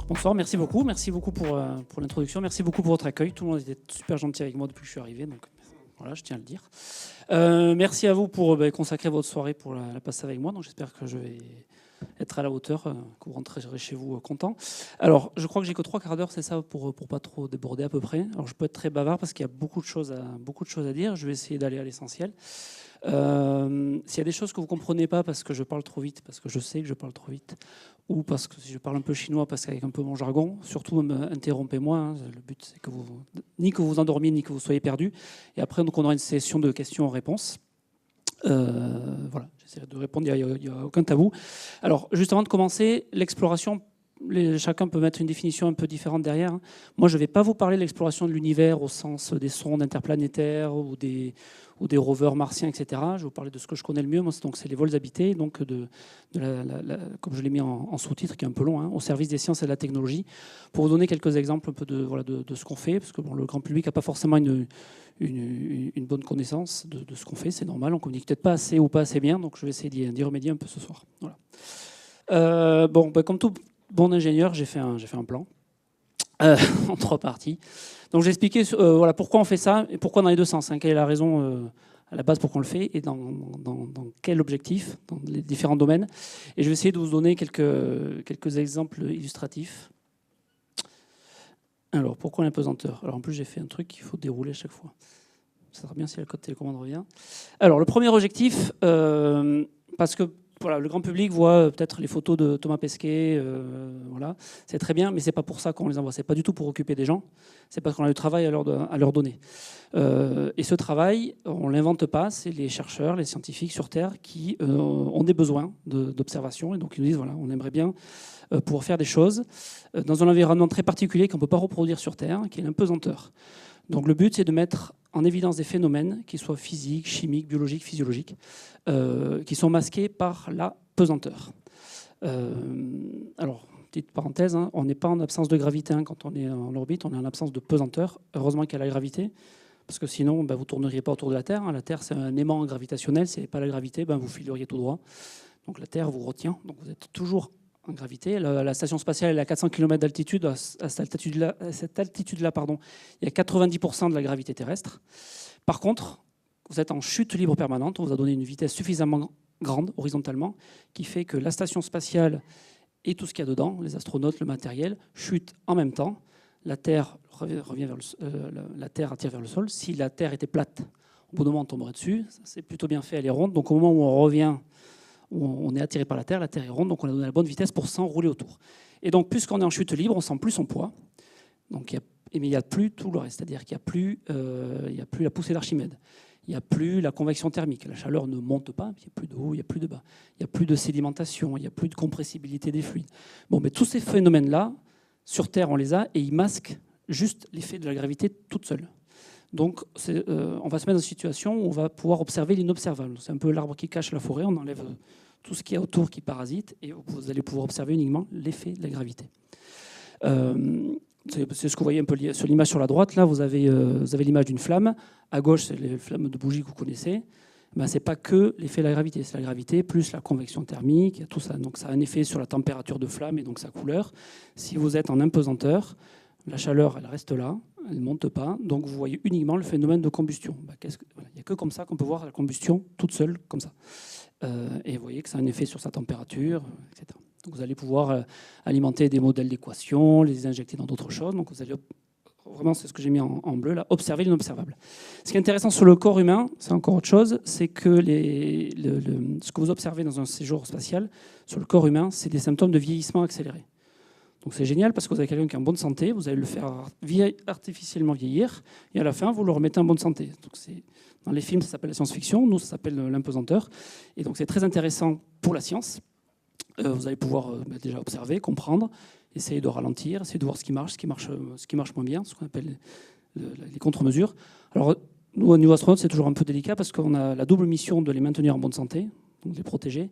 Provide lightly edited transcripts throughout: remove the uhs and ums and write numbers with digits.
Bonsoir, merci beaucoup pour l'introduction, merci beaucoup pour votre accueil. Tout le monde était super gentil avec moi depuis que je suis arrivé, donc voilà, je tiens à le dire. Merci à vous pour consacrer votre soirée pour la passer avec moi. Donc j'espère que je vais être à la hauteur, que vous rentrerez chez vous content. Alors, je crois que j'ai que 3 quarts d'heure, c'est ça, pour pas trop déborder à peu près. Alors, je peux être très bavard parce qu'il y a beaucoup de choses à dire. Je vais essayer d'aller à l'essentiel. S'il y a des choses que vous ne comprenez pas parce que je parle trop vite, parce que je sais que je parle trop vite, ou parce que si je parle un peu chinois, parce qu'avec un peu mon jargon, surtout interrompez-moi. Hein. Le but, c'est que ni que vous endormiez, ni que vous soyez perdu. Et après, donc, on aura une session de questions-réponses. Voilà, j'essaierai de répondre, il n'y a aucun tabou. Alors, juste avant de commencer, l'exploration, chacun peut mettre une définition un peu différente derrière. Hein. Moi, je ne vais pas vous parler de l'exploration de l'univers au sens des sondes interplanétaires ou des rovers martiens, etc. Je vais vous parler de ce que je connais le mieux. Moi, c'est les vols habités, donc comme je l'ai mis en sous-titre, qui est un peu long, hein, au service des sciences et de la technologie, pour vous donner quelques exemples un peu de ce qu'on fait, parce que le grand public n'a pas forcément une bonne connaissance de ce qu'on fait, c'est normal, on ne communique peut-être pas assez ou pas assez bien, donc je vais essayer d'y remédier un peu ce soir. Voilà. Comme tout bon ingénieur, j'ai fait un plan en 3 parties. Donc j'ai expliqué pourquoi on fait ça et pourquoi dans les deux sens, hein, quelle est la raison à la base pourquoi on le fait et dans quel objectif, dans les différents domaines. Et je vais essayer de vous donner quelques exemples illustratifs. Alors, pourquoi l'impesanteur? Alors, en plus, j'ai fait un truc qu'il faut dérouler à chaque fois. Ça serait bien si le code télécommande revient. Alors, le premier objectif, parce que voilà, le grand public voit peut-être les photos de Thomas Pesquet, voilà, c'est très bien, mais c'est pas pour ça qu'on les envoie. C'est pas du tout pour occuper des gens. C'est parce qu'on a du travail à leur donner. Et ce travail, on l'invente pas. C'est les chercheurs, les scientifiques sur Terre qui ont des besoins d'observation et donc ils nous disent voilà, on aimerait bien pouvoir faire des choses dans un environnement très particulier qu'on ne peut pas reproduire sur Terre, qui est l'impesanteur. Donc le but, c'est de mettre en évidence des phénomènes, qu'ils soient physiques, chimiques, biologiques, physiologiques, qui sont masqués par la pesanteur. Alors, petite parenthèse, hein, on n'est pas en absence de gravité hein, quand on est en orbite, on est en absence de pesanteur. Heureusement qu'il y a la gravité, parce que sinon, vous ne tourneriez pas autour de la Terre. Hein. La Terre, c'est un aimant gravitationnel, si ce n'est pas la gravité, vous fileriez tout droit. Donc la Terre vous retient, donc vous êtes toujours en gravité. La station spatiale est à 400 km d'altitude. À cette altitude-là, il y a 90% de la gravité terrestre. Par contre, vous êtes en chute libre permanente. On vous a donné une vitesse suffisamment grande, horizontalement, qui fait que la station spatiale et tout ce qu'il y a dedans, les astronautes, le matériel, chutent en même temps. La Terre la Terre attire vers le sol. Si la Terre était plate, au bout d'un moment, on tomberait dessus. C'est plutôt bien fait, elle est ronde. Donc au moment où on revient, où on est attiré par la Terre est ronde, donc on a donné la bonne vitesse pour s'enrouler autour. Et donc, puisqu'on est en chute libre, on sent plus son poids. Donc, mais il n'y a plus tout le reste, c'est-à-dire qu'il n'y a plus la poussée d'Archimède. Il n'y a plus la convection thermique. La chaleur ne monte pas, il n'y a plus de haut, il n'y a plus de bas. Il n'y a plus de sédimentation, il n'y a plus de compressibilité des fluides. Bon, mais tous ces phénomènes-là, sur Terre, on les a et ils masquent juste l'effet de la gravité toute seule. Donc, on va se mettre dans une situation où on va pouvoir observer l'inobservable. C'est un peu l'arbre qui cache la forêt. On enlève tout ce qu'il y a autour qui parasite et vous allez pouvoir observer uniquement l'effet de la gravité. C'est ce que vous voyez un peu sur l'image sur la droite. Là, vous avez l'image d'une flamme. À gauche, c'est les flammes de bougie que vous connaissez. Ce n'est pas que l'effet de la gravité. C'est la gravité plus la convection thermique, tout ça. Donc, ça a un effet sur la température de flamme et donc sa couleur. Si vous êtes en impesanteur, la chaleur, elle reste là, elle ne monte pas, donc vous voyez uniquement le phénomène de combustion. Il n'y a que comme ça qu'on peut voir la combustion toute seule, comme ça. Et vous voyez que ça a un effet sur sa température, etc. Donc vous allez pouvoir alimenter des modèles d'équations, les injecter dans d'autres choses. Donc vous allez vraiment, c'est ce que j'ai mis en bleu, là, observer l'inobservable. Ce qui est intéressant sur le corps humain, c'est encore autre chose, c'est que ce que vous observez dans un séjour spatial, sur le corps humain, c'est des symptômes de vieillissement accéléré. Donc c'est génial parce que vous avez quelqu'un qui est en bonne santé, vous allez le faire artificiellement vieillir, et à la fin, vous le remettez en bonne santé. Donc dans les films, ça s'appelle la science-fiction, nous, ça s'appelle l'impesanteur. Et donc c'est très intéressant pour la science. Vous allez pouvoir déjà observer, comprendre, essayer de ralentir, essayer de voir ce qui marche moins bien, ce qu'on appelle les contre-mesures. Alors nous, au niveau astronaute, c'est toujours un peu délicat parce qu'on a la double mission de les maintenir en bonne santé, donc de les protéger,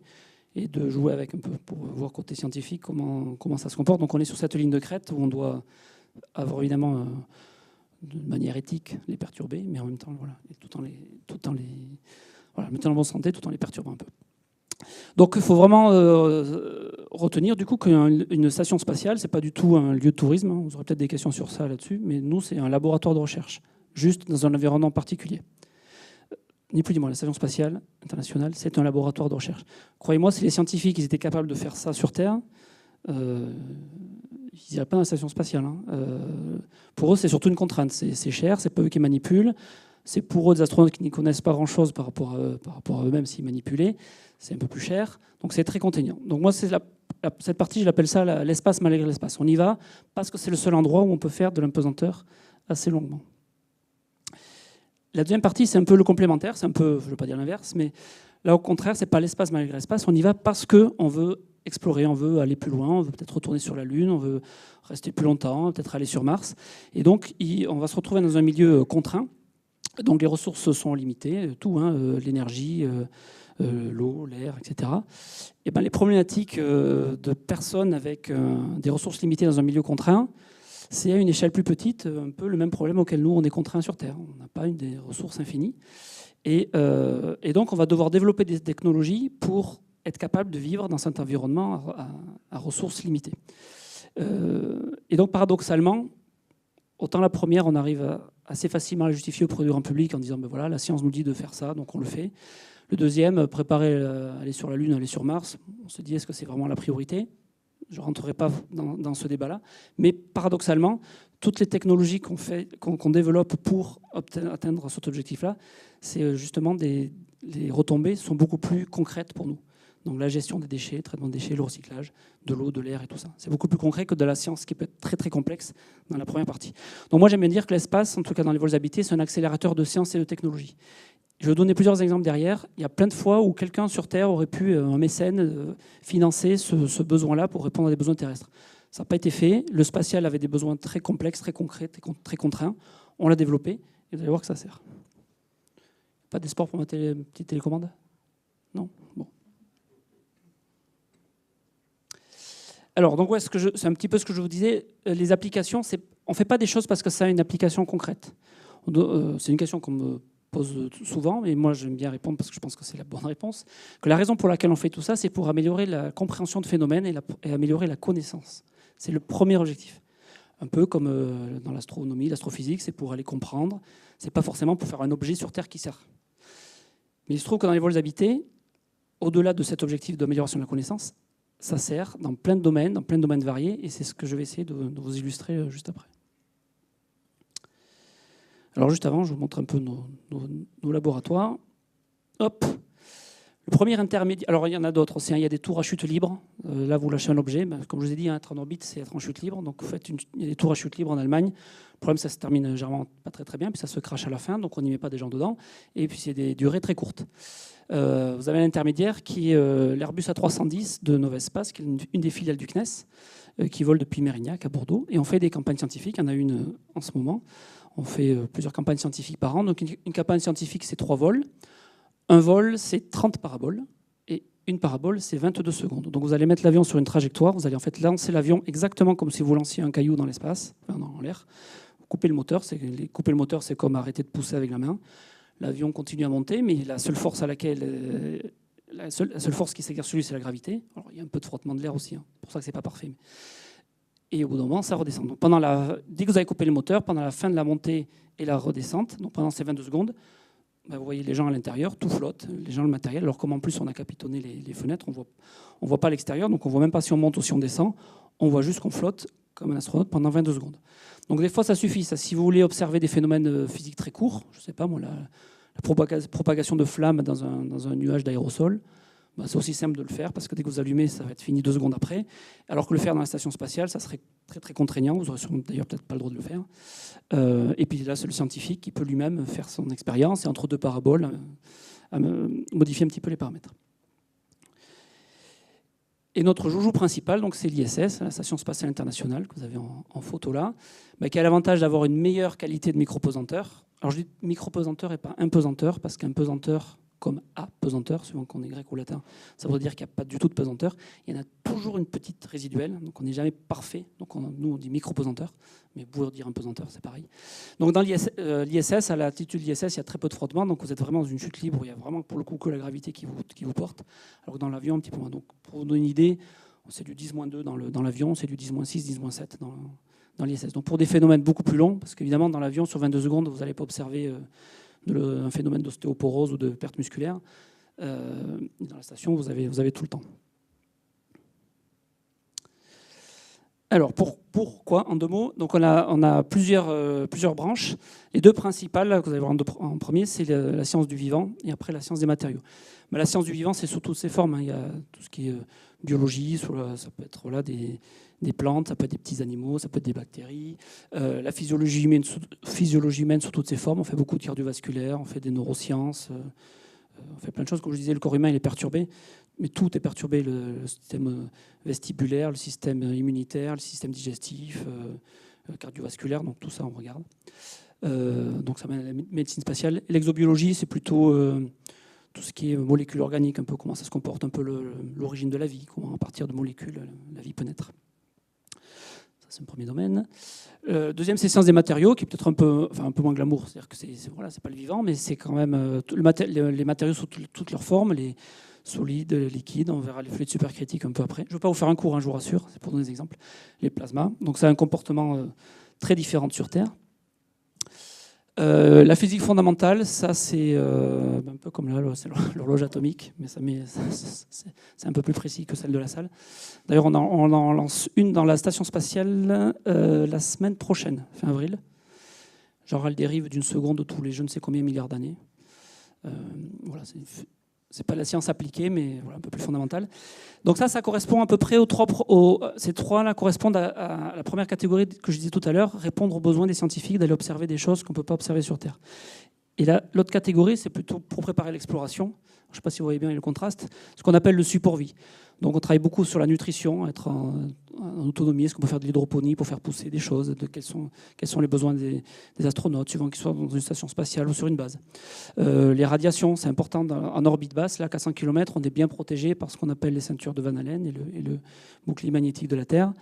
et de jouer avec un peu pour voir côté scientifique comment ça se comporte. Donc on est sur cette ligne de crête où on doit avoir évidemment de manière éthique les perturber, mais en même temps voilà, et tout en les mettant en bonne santé, tout en les perturbant un peu. Donc il faut vraiment retenir du coup qu'une station spatiale, c'est pas du tout un lieu de tourisme. Vous aurez peut-être des questions sur ça là-dessus, mais nous, c'est un laboratoire de recherche, juste dans un environnement particulier. Ni plus ni moins, la station spatiale internationale, c'est un laboratoire de recherche. Croyez-moi, si les scientifiques ils étaient capables de faire ça sur Terre, ils n'iraient pas dans la station spatiale. Pour eux, c'est surtout une contrainte. C'est cher, c'est pas eux qui manipulent. C'est pour eux des astronautes qui n'y connaissent pas grand-chose par rapport à eux-mêmes s'ils manipulaient. C'est un peu plus cher, donc c'est très contraignant. Donc moi, cette partie, je l'appelle ça l'espace malgré l'espace. On y va parce que c'est le seul endroit où on peut faire de l'impesanteur assez longuement. La deuxième partie, c'est un peu le complémentaire. C'est un peu, je ne veux pas dire l'inverse, mais là, au contraire, c'est pas l'espace malgré l'espace. On y va parce qu'on veut explorer, on veut aller plus loin, on veut peut-être retourner sur la Lune, on veut rester plus longtemps, peut-être aller sur Mars. Et donc, on va se retrouver dans un milieu contraint. Donc, les ressources sont limitées, tout, l'énergie, l'eau, l'air, etc. Et ben, les problématiques de personnes avec des ressources limitées dans un milieu contraint, c'est à une échelle plus petite, un peu le même problème auquel nous, on est contraints sur Terre. On n'a pas des ressources infinies. Et donc, on va devoir développer des technologies pour être capable de vivre dans cet environnement à ressources limitées. Et donc, paradoxalement, autant la première, on arrive assez facilement à la justifier auprès du grand public en disant ben voilà, la science nous dit de faire ça, donc on le fait. Le deuxième, préparer aller sur la Lune, aller sur Mars, on se dit est-ce que c'est vraiment la priorité ? Je ne rentrerai pas dans ce débat-là. Mais paradoxalement, toutes les technologies qu'on développe pour atteindre cet objectif-là, c'est justement les retombées sont beaucoup plus concrètes pour nous. Donc la gestion des déchets, le traitement des déchets, le recyclage, de l'eau, de l'air et tout ça. C'est beaucoup plus concret que de la science qui peut être très très complexe dans la première partie. Donc moi j'aime bien dire que l'espace, en tout cas dans les vols habités, c'est un accélérateur de science et de technologie. Je vais donner plusieurs exemples derrière. Il y a plein de fois où quelqu'un sur Terre aurait pu, un mécène, financer ce besoin-là pour répondre à des besoins terrestres. Ça n'a pas été fait. Le spatial avait des besoins très complexes, très concrets, très contraints. On l'a développé et vous allez voir que ça sert. Pas d'espoir pour ma petite télécommande ? Non ? Bon. Alors, donc, c'est un petit peu ce que je vous disais. Les applications, on ne fait pas des choses parce que ça a une application concrète. C'est une question qu'on me pose souvent, et moi j'aime bien répondre parce que je pense que c'est la bonne réponse, que la raison pour laquelle on fait tout ça, c'est pour améliorer la compréhension de phénomènes et améliorer la connaissance. C'est le premier objectif. Un peu comme dans l'astronomie, l'astrophysique, c'est pour aller comprendre, c'est pas forcément pour faire un objet sur Terre qui sert. Mais il se trouve que dans les vols habités, au-delà de cet objectif d'amélioration de la connaissance, ça sert dans plein de domaines variés, et c'est ce que je vais essayer de vous illustrer juste après. Alors juste avant, je vous montre un peu nos laboratoires. Hop. Le premier intermédiaire, alors il y en a d'autres aussi, il y a des tours à chute libre. Là, vous lâchez un objet, comme je vous ai dit, être en orbite, c'est être en chute libre. Donc il y a des tours à chute libre en Allemagne. Le problème, ça se termine généralement pas très très bien, puis ça se crache à la fin, donc on n'y met pas des gens dedans. Et puis c'est des durées très courtes. Vous avez un intermédiaire qui est l'Airbus A310 de Novespace, qui est une des filiales du CNES, qui vole depuis Mérignac à Bordeaux. Et on fait des campagnes scientifiques, il y en a une en ce moment. On fait plusieurs campagnes scientifiques par an. Donc une campagne scientifique, c'est 3 vols. Un vol, c'est 30 paraboles. Et une parabole, c'est 22 secondes. Donc vous allez mettre l'avion sur une trajectoire. Vous allez en fait lancer l'avion exactement comme si vous lanciez un caillou dans l'espace, en l'air. Vous coupez le moteur. Couper le moteur, c'est comme arrêter de pousser avec la main. L'avion continue à monter, mais la seule force la seule force qui s'exerce sur lui, c'est la gravité. Alors, il y a un peu de frottement de l'air aussi. C'est pour ça que c'est pas parfait. Et au bout d'un moment, ça redescend. Donc dès que vous avez coupé le moteur, pendant la fin de la montée et la redescente, donc pendant ces 22 secondes, vous voyez les gens à l'intérieur, tout flotte, les gens, le matériel. Alors comme en plus on a capitonné les fenêtres, on voit pas l'extérieur, donc on voit même pas si on monte ou si on descend. On voit juste qu'on flotte comme un astronaute pendant 22 secondes. Donc des fois ça suffit. Ça, si vous voulez observer des phénomènes physiques très courts, je sais pas moi, la propagation de flammes dans un nuage d'aérosol, c'est aussi simple de le faire parce que dès que vous allumez, ça va être fini 2 secondes après. Alors que le faire dans la station spatiale, ça serait très très contraignant. Vous n'aurez d'ailleurs peut-être pas le droit de le faire. Et puis là, c'est le scientifique qui peut lui-même faire son expérience et entre 2 paraboles, modifier un petit peu les paramètres. Et notre joujou principal, donc, c'est l'ISS, la Station spatiale internationale, que vous avez en photo là, qui a l'avantage d'avoir une meilleure qualité de micropesanteur. Alors je dis micropesanteur et pas impesanteur, parce qu'un pesanteur, comme apesanteur, suivant qu'on est grec ou latin, ça veut dire qu'il n'y a pas du tout de pesanteur. Il y en a toujours une petite résiduelle, donc on n'est jamais parfait. Donc nous, on dit micropesanteur, mais pour dire un pesanteur, c'est pareil. Donc dans l'ISS, à l'altitude de l'ISS, il y a très peu de frottement, donc vous êtes vraiment dans une chute libre, où il y a vraiment pour le coup que la gravité qui vous porte, alors que dans l'avion, un petit peu moins. Donc pour vous donner une idée, C'est du 10-2 dans l'avion, c'est du 10-6, 10-7 dans l'ISS. Donc pour des phénomènes beaucoup plus longs, parce qu'évidemment dans l'avion, sur 22 secondes, vous n'allez pas observer un phénomène d'ostéoporose ou de perte musculaire. Dans la station, vous avez tout le temps. Alors, pourquoi, en 2 mots? Donc, on a plusieurs branches. Les 2 principales, là, que vous allez voir en premier, c'est la science du vivant et après la science des matériaux. Mais la science du vivant, c'est sous toutes ses formes. Il y a tout ce qui est biologie, ça peut être des plantes, ça peut être des petits animaux, ça peut être des bactéries. La physiologie humaine sous toutes ses formes. On fait beaucoup de cardiovasculaire, on fait des neurosciences, on fait plein de choses. Comme je disais, le corps humain il est perturbé. Mais tout est perturbé, le système vestibulaire, le système immunitaire, le système digestif, cardiovasculaire, donc tout ça on regarde. Donc ça mène à la médecine spatiale. L'exobiologie, c'est plutôt tout ce qui est molécules organiques, un peu comment ça se comporte, un peu l'origine de la vie, comment à partir de molécules la vie peut naître. Ça c'est un premier domaine. Deuxième, c'est sciences des matériaux, qui est peut-être un peu moins glamour, c'est-à-dire que c'est pas le vivant, mais c'est quand même les matériaux sous toutes leurs formes, les solides, liquides, on verra les fluides supercritiques un peu après. Je ne vais pas vous faire un cours, je vous rassure, c'est pour donner des exemples. Les plasmas, donc ça a un comportement très différent sur Terre. La physique fondamentale, ça c'est un peu comme l'horloge atomique, mais c'est un peu plus précis que celle de la salle. D'ailleurs, on en lance une dans la station spatiale la semaine prochaine, fin avril. Genre elle dérive d'une seconde tous les je ne sais combien milliards d'années. Voilà, c'est pas la science appliquée, mais voilà, un peu plus fondamentale. Donc ça correspond à peu près ces 3-là correspondent à la première catégorie que je disais tout à l'heure, répondre aux besoins des scientifiques d'aller observer des choses qu'on ne peut pas observer sur Terre. Et là, l'autre catégorie, c'est plutôt pour préparer l'exploration. Je ne sais pas si vous voyez bien le contraste, ce qu'on appelle le support vie. Donc on travaille beaucoup sur la nutrition, être en autonomie, est-ce qu'on peut faire de l'hydroponie pour faire pousser des choses, quels sont les besoins des astronautes, suivant qu'ils soient dans une station spatiale ou sur une base. Les radiations, c'est important, en orbite basse, là, qu'à 100 km, on est bien protégé par ce qu'on appelle les ceintures de Van Allen et le bouclier magnétique de la Terre.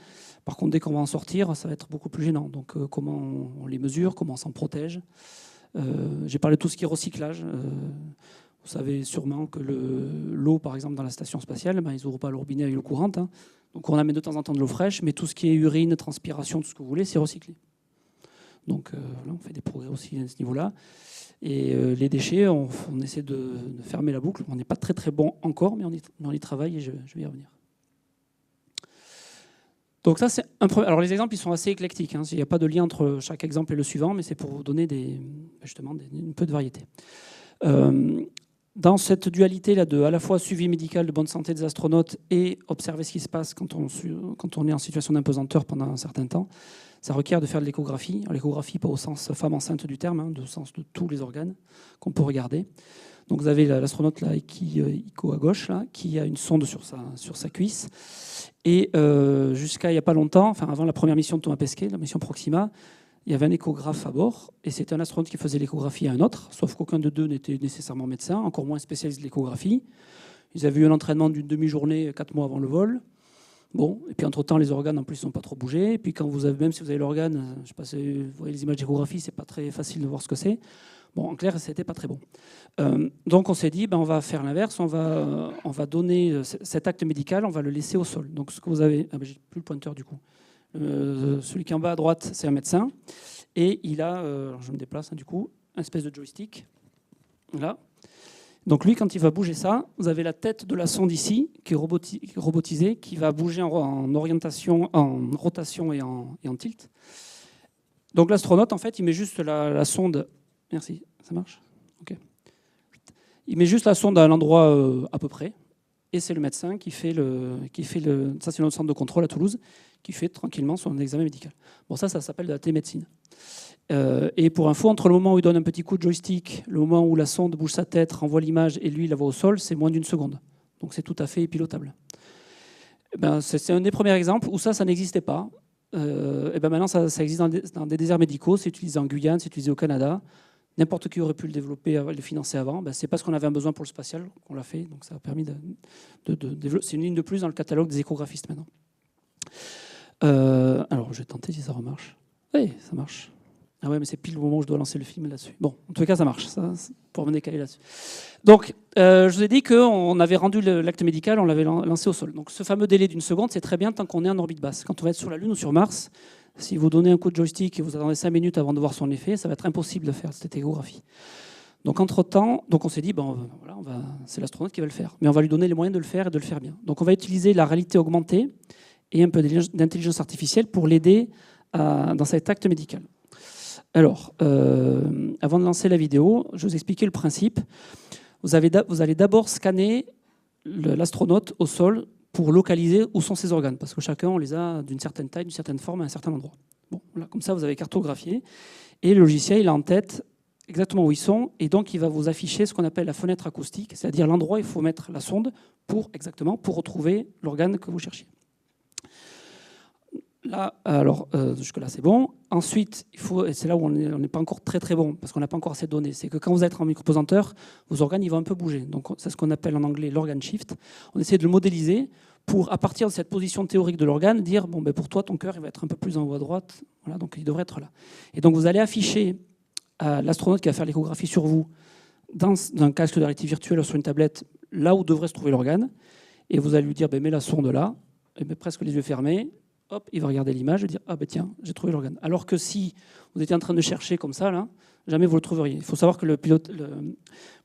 Par contre, dès qu'on va en sortir, ça va être beaucoup plus gênant. Donc comment on les mesure, comment on s'en protège. J'ai parlé de tout ce qui est recyclage. Vous savez sûrement que l'eau, par exemple, dans la station spatiale, ils n'ouvrent pas le robinet avec l'eau courante. Donc on amène de temps en temps de l'eau fraîche, mais tout ce qui est urine, transpiration, tout ce que vous voulez, c'est recyclé. Donc là, on fait des progrès aussi à ce niveau-là. Et les déchets, on essaie de fermer la boucle. On n'est pas très très bon encore, mais on y travaille et je vais y revenir. Donc ça, c'est un premier. Alors les exemples, ils sont assez éclectiques. Il n'y a pas de lien entre chaque exemple et le suivant, mais c'est pour vous donner un peu de variété. Dans cette dualité-là de à la fois suivi médical de bonne santé des astronautes et observer ce qui se passe quand on est en situation d'impesanteur pendant un certain temps, ça requiert de faire de l'échographie. L'échographie, pas au sens femme enceinte du terme, au sens de tous les organes qu'on peut regarder. Donc vous avez l'astronaute là, Iko à gauche, là, qui a une sonde sur sa cuisse. Et jusqu'à il n'y a pas longtemps, enfin avant la première mission de Thomas Pesquet, la mission Proxima, il y avait un échographe à bord, et c'était un astronaute qui faisait l'échographie à un autre, sauf qu'aucun de deux n'était nécessairement médecin, encore moins spécialiste de l'échographie. Ils avaient eu un entraînement d'une demi-journée 4 mois avant le vol. Bon, et puis entre-temps, les organes en plus n'ont pas trop bougé. Et puis même si vous avez l'organe, je sais pas si vous voyez les images d'échographie, c'est pas très facile de voir ce que c'est. Bon, en clair, c'était pas très bon. Donc on s'est dit, on va faire l'inverse, on va donner cet acte médical, on va le laisser au sol. Donc ce que vous avez, j'ai plus le pointeur du coup. Celui qui est en bas à droite, c'est un médecin, et il a, je me déplace du coup, une espèce de joystick, là. Donc lui, quand il va bouger ça, vous avez la tête de la sonde ici, qui est robotisée, qui va bouger en orientation, en rotation et en tilt. Donc l'astronaute, en fait, il met juste la sonde. Merci, ça marche ? Ok. Il met juste la sonde à l'endroit à peu près, et c'est le médecin qui fait ça c'est notre centre de contrôle à Toulouse, qui fait tranquillement son examen médical. Bon, ça s'appelle de la télémédecine. Et pour info, entre le moment où il donne un petit coup de joystick, le moment où la sonde bouge sa tête, renvoie l'image et lui, il la voit au sol, c'est moins d'1 seconde. Donc c'est tout à fait pilotable. C'est un des premiers exemples où ça n'existait pas. Et maintenant, ça existe dans des déserts médicaux, c'est utilisé en Guyane, c'est utilisé au Canada. N'importe qui aurait pu le développer, le financer avant. C'est parce qu'on avait un besoin pour le spatial qu'on l'a fait. Donc ça a permis de développer. C'est une ligne de plus dans le catalogue des échographistes maintenant. Alors, je vais tenter si ça remarche. Oui, ça marche. Ah ouais, mais c'est pile le moment où je dois lancer le film là-dessus. Bon, en tout cas, ça marche, ça, pour me décaler là-dessus. Donc, je vous ai dit qu'on avait rendu l'acte médical, on l'avait lancé au sol. Donc, ce fameux délai d'1 seconde, c'est très bien tant qu'on est en orbite basse. Quand on va être sur la Lune ou sur Mars, si vous donnez un coup de joystick et vous attendez 5 minutes avant de voir son effet, ça va être impossible de faire cette échographie. Donc, entre-temps, on s'est dit, bon, voilà, c'est l'astronaute qui va le faire. Mais on va lui donner les moyens de le faire et de le faire bien. Donc, on va utiliser la réalité augmentée et un peu d'intelligence artificielle pour l'aider dans cet acte médical. Alors, avant de lancer la vidéo, je vais vous expliquer le principe. Vous allez d'abord scanner l'astronaute au sol pour localiser où sont ses organes, parce que chacun, on les a d'une certaine taille, d'une certaine forme, à un certain endroit. Bon, voilà, comme ça, vous avez cartographié, et le logiciel, il a en tête exactement où ils sont, et donc il va vous afficher ce qu'on appelle la fenêtre acoustique, c'est-à-dire l'endroit où il faut mettre la sonde pour retrouver l'organe que vous cherchez. Là, alors, jusque-là, c'est bon. Ensuite, et c'est là où on n'est pas encore très très bon, parce qu'on n'a pas encore assez de données, c'est que quand vous êtes en micropesanteur, vos organes ils vont un peu bouger. Donc, c'est ce qu'on appelle en anglais l'organe shift. On essaie de le modéliser pour, à partir de cette position théorique de l'organe, dire, bon, ben, pour toi, ton cœur il va être un peu plus en haut à droite, voilà, donc il devrait être là. Et donc, vous allez afficher à l'astronaute qui va faire l'échographie sur vous, dans un casque de réalité virtuelle ou sur une tablette, là où devrait se trouver l'organe, et vous allez lui dire, ben, mets la sonde là, et ben, presque les yeux fermés. Hop, il va regarder l'image et dire « Ah ben tiens, j'ai trouvé l'organe ». Alors que si vous étiez en train de chercher comme ça, là, jamais vous le trouveriez. Il faut savoir que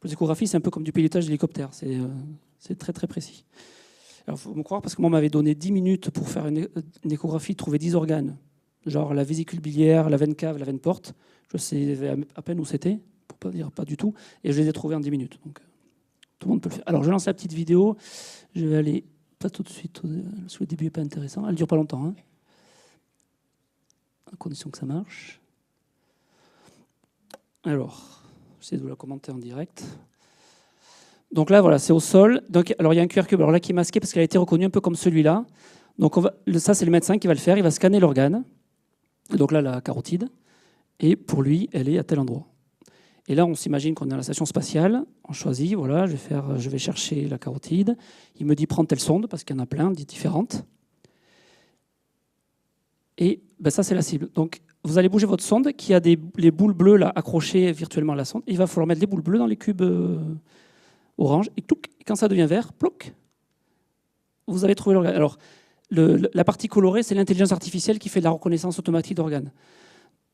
l'échographie, c'est un peu comme du pilotage d'hélicoptère. C'est très très précis. Alors il faut me croire, parce que moi, on m'avait donné 10 minutes pour faire une échographie, trouver 10 organes, genre la vésicule biliaire, la veine cave, la veine porte. Je sais à peine où c'était, pour pas dire pas du tout, et je les ai trouvés en 10 minutes. Donc tout le monde peut le faire. Alors je lance la petite vidéo, je vais aller... Pas tout de suite, parce que le début n'est pas intéressant. Elle ne dure pas longtemps, hein, à condition que ça marche. Alors, j'essaie de vous la commenter en direct. Donc là, voilà, c'est au sol. Donc, alors, il y a un QR code là, qui est masqué parce qu'il a été reconnu un peu comme celui-là. Donc, ça, c'est le médecin qui va le faire. Il va scanner l'organe. Donc là, la carotide. Et pour lui, elle est à tel endroit. Et là, on s'imagine qu'on est à la station spatiale. On choisit, voilà, je vais chercher la carotide. Il me dit, prends telle sonde, parce qu'il y en a plein, différentes. Et ben, ça, c'est la cible. Donc, vous allez bouger votre sonde qui a les boules bleues là, accrochées virtuellement à la sonde. Il va falloir mettre les boules bleues dans les cubes orange. Et quand ça devient vert, plouc, vous avez trouvé l'organe. Alors, la partie colorée, c'est l'intelligence artificielle qui fait de la reconnaissance automatique d'organes.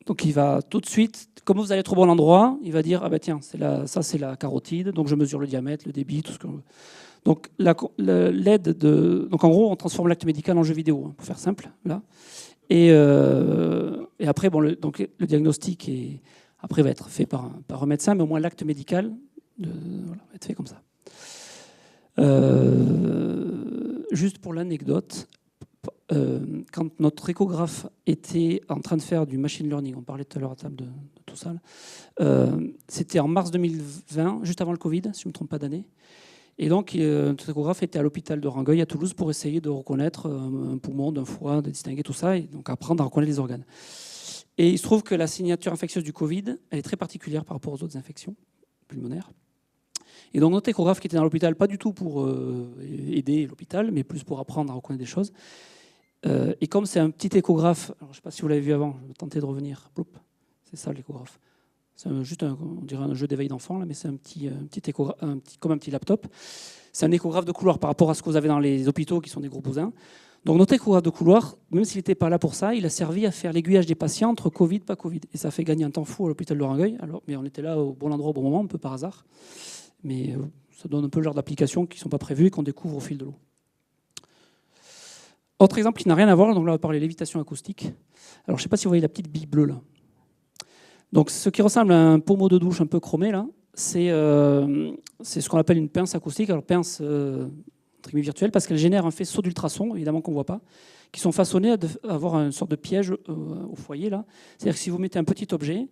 Donc il va tout de suite, comme vous allez être au bon endroit, il va dire, ah ben tiens, ça c'est la carotide, donc je mesure le diamètre, le débit, tout ce que... Donc donc en gros, on transforme l'acte médical en jeu vidéo, hein, pour faire simple, là. Et après, bon, donc le diagnostic après va être fait par un médecin, mais au moins l'acte médical va être fait comme ça. Juste pour l'anecdote, quand notre échographe était en train de faire du machine learning, on parlait tout à l'heure à table de tout ça, c'était en mars 2020, juste avant le Covid, si je ne me trompe pas d'année. Et donc, notre échographe était à l'hôpital de Rangueil, à Toulouse, pour essayer de reconnaître un poumon d'un foie, de distinguer tout ça, et donc apprendre à reconnaître les organes. Et il se trouve que la signature infectieuse du Covid, elle est très particulière par rapport aux autres infections pulmonaires. Et donc, notre échographe qui était dans l'hôpital, pas du tout pour aider l'hôpital, mais plus pour apprendre à reconnaître des choses. Et comme c'est un petit échographe, alors je ne sais pas si vous l'avez vu avant, je vais tenter de revenir. C'est ça l'échographe. C'est juste on dirait un jeu d'éveil d'enfant, là, mais c'est un petit échographe, comme un petit laptop. C'est un échographe de couloir par rapport à ce que vous avez dans les hôpitaux qui sont des gros bousins. Donc notre échographe de couloir, même s'il n'était pas là pour ça, il a servi à faire l'aiguillage des patients entre Covid, pas Covid. Et ça fait gagner un temps fou à l'hôpital de Rangueil. Mais on était là au bon endroit au bon moment, un peu par hasard. Mais ça donne un peu le genre d'applications qui ne sont pas prévues et qu'on découvre au fil de l'eau. Autre exemple qui n'a rien à voir, donc là on va parler de lévitation acoustique. Alors je ne sais pas si vous voyez la petite bille bleue là. Donc ce qui ressemble à un pommeau de douche un peu chromé là, c'est ce qu'on appelle une pince acoustique. Alors pince virtuelle parce qu'elle génère un faisceau d'ultrasons, évidemment qu'on ne voit pas, qui sont façonnés à avoir une sorte de piège au foyer là. C'est-à-dire que si vous mettez un petit objet,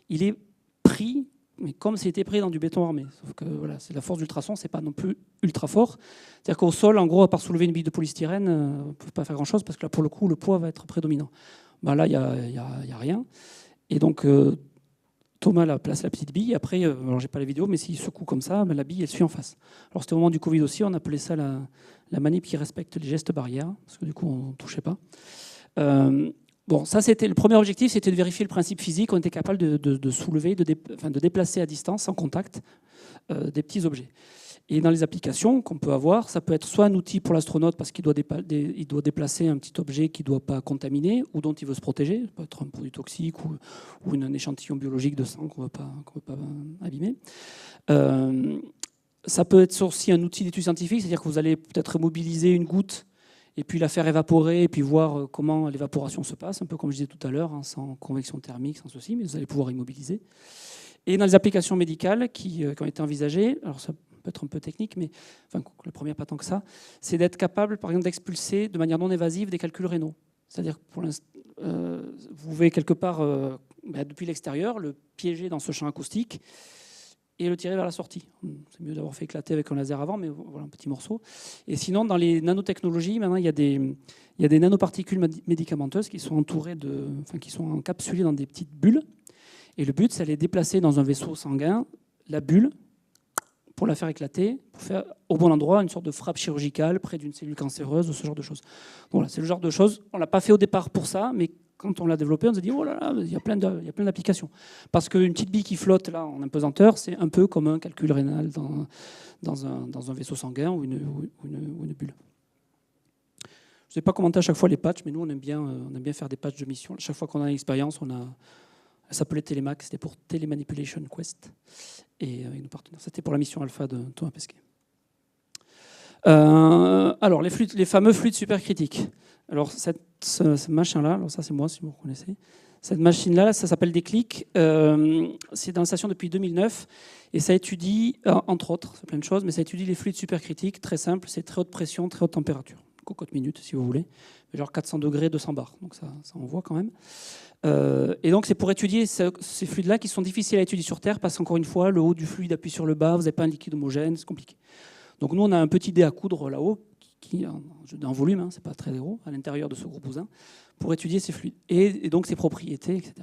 il est pris, mais comme s'il était pris dans du béton armé. Sauf que voilà, c'est la force d'ultrason, c'est pas non plus ultra fort. C'est-à-dire qu'au sol, en gros, à part soulever une bille de polystyrène, on ne peut pas faire grand-chose parce que là, pour le coup, le poids va être prédominant. Ben là, il n'y a rien. Et donc, Thomas place la petite bille. Après, alors j'ai pas la vidéo, mais s'il secoue comme ça, ben, la bille, elle suit en face. Alors, c'était au moment du Covid aussi, on appelait ça la manip qui respecte les gestes barrières, parce que du coup, on ne touchait pas. Bon, Bon, ça c'était le premier objectif, c'était de vérifier le principe physique. On était capable de soulever, de déplacer à distance, sans contact, des petits objets. Et dans les applications qu'on peut avoir, ça peut être soit un outil pour l'astronaute parce qu'il doit déplacer un petit objet qu'il ne doit pas contaminer ou dont il veut se protéger. Ça peut être un produit toxique ou un échantillon biologique de sang qu'on ne veut pas abîmer. Ça peut être aussi un outil d'étude scientifique, c'est-à-dire que vous allez peut-être mobiliser une goutte et puis la faire évaporer et puis voir comment l'évaporation se passe, un peu comme je disais tout à l'heure, hein, sans convection thermique, sans ceci, mais vous allez pouvoir immobiliser. Et dans les applications médicales qui ont été envisagées, alors ça peut être un peu technique, mais enfin, la première pas tant que ça, c'est d'être capable, par exemple, d'expulser de manière non évasive des calculs rénaux. C'est-à-dire que vous pouvez quelque part, depuis l'extérieur, le piéger dans ce champ acoustique et le tirer vers la sortie. C'est mieux d'avoir fait éclater avec un laser avant, mais voilà un petit morceau. Et sinon, dans les nanotechnologies, maintenant, il y a des nanoparticules médicamenteuses qui sont qui sont encapsulées dans des petites bulles. Et le but, c'est de les déplacer dans un vaisseau sanguin, la bulle, pour la faire éclater, pour faire au bon endroit une sorte de frappe chirurgicale près d'une cellule cancéreuse ou ce genre de choses. Donc voilà, c'est le genre de choses. On ne l'a pas fait au départ pour ça, mais quand on l'a développé, on s'est dit oh là là, il y a plein d'applications. Parce qu'une petite bille qui flotte là en apesanteur, c'est un peu comme un calcul rénal dans un vaisseau sanguin ou une bulle. Je ne sais pas commenter à chaque fois les patchs, mais nous on aime bien faire des patchs de mission. Chaque fois qu'on a une expérience, ça s'appelait Télémac, c'était pour Telemanipulation Quest, et avec nos partenaires. C'était pour la mission alpha de Thomas Pesquet. Alors, les fameux fluides supercritiques. Alors, ce machin-là, alors ça c'est moi si vous reconnaissez, cette machine-là, ça s'appelle Déclic, c'est dans la station depuis 2009, et ça étudie, entre autres, c'est plein de choses, mais ça étudie les fluides supercritiques, très simple, c'est très haute pression, très haute température. Cocotte minute si vous voulez, genre 400 degrés, 200 bars, donc ça envoie quand même. Et donc c'est pour étudier ces fluides-là qui sont difficiles à étudier sur Terre parce qu'encore une fois, le haut du fluide appuie sur le bas, vous n'avez pas un liquide homogène, c'est compliqué. Donc nous on a un petit dé à coudre là-haut, qui en volume, hein, c'est pas très gros, à l'intérieur de ce gros bousin, pour étudier ces fluides, et donc ses propriétés, etc.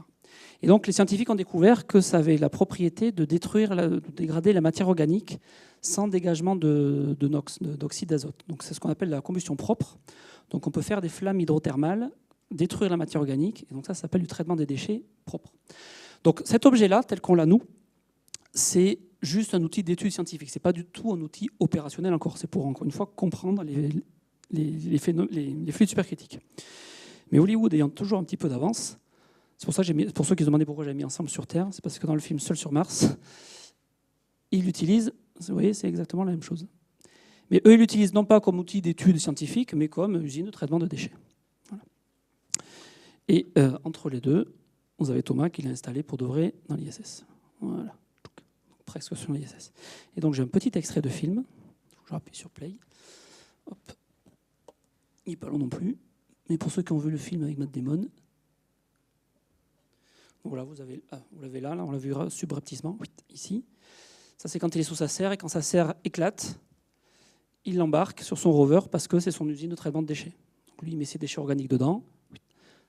Et donc les scientifiques ont découvert que ça avait la propriété de dégrader la matière organique sans dégagement de NOx, d'oxyde d'azote. Donc c'est ce qu'on appelle la combustion propre. Donc on peut faire des flammes hydrothermales, détruire la matière organique, et donc ça s'appelle du traitement des déchets propres. Donc cet objet-là, tel qu'on l'a nous, c'est juste un outil d'étude scientifique. C'est pas du tout un outil opérationnel encore. C'est pour encore une fois comprendre les fluides supercritiques. Mais Hollywood ayant toujours un petit peu d'avance, c'est pour ça que pour ceux qui se demandaient pourquoi j'ai mis Ensemble sur Terre, c'est parce que dans le film Seul sur Mars, ils l'utilisent. Vous voyez, c'est exactement la même chose. Mais eux, ils l'utilisent non pas comme outil d'étude scientifique, mais comme usine de traitement de déchets. Voilà. Et entre les deux, vous avez Thomas qui l'a installé pour de vrai dans l'ISS. Voilà. Presque sur l'ISS. Et donc j'ai un petit extrait de film. Je rappuie sur Play. Hop. Il n'est pas long non plus. Mais pour ceux qui ont vu le film avec Matt Damon, voilà, vous l'avez là, on l'a vu subrepticement, ici. Ça, c'est quand il est sous sa serre, et quand sa serre éclate, il l'embarque sur son rover parce que c'est son usine de traitement de déchets. Donc lui, il met ses déchets organiques dedans.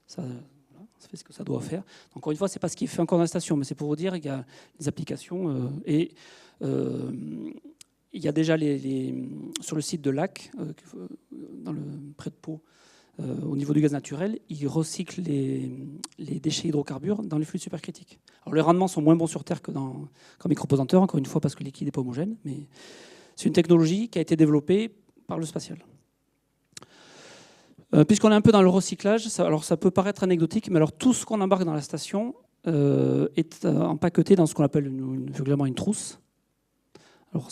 Ça fait ce que ça doit faire. Encore une fois, ce n'est pas ce qui est fait encore dans la station, mais c'est pour vous dire qu'il y a des applications. Il y a déjà sur le site de Lac, près de Pau, au niveau du gaz naturel, ils recyclent les déchets hydrocarbures dans les fluides supercritiques. Alors les rendements sont moins bons sur Terre qu'en micropesanteur, encore une fois parce que le liquide n'est pas homogène, mais c'est une technologie qui a été développée par le spatial. Puisqu'on est un peu dans le recyclage, ça peut paraître anecdotique, mais alors tout ce qu'on embarque dans la station est empaqueté dans ce qu'on appelle vulgairement une trousse. Alors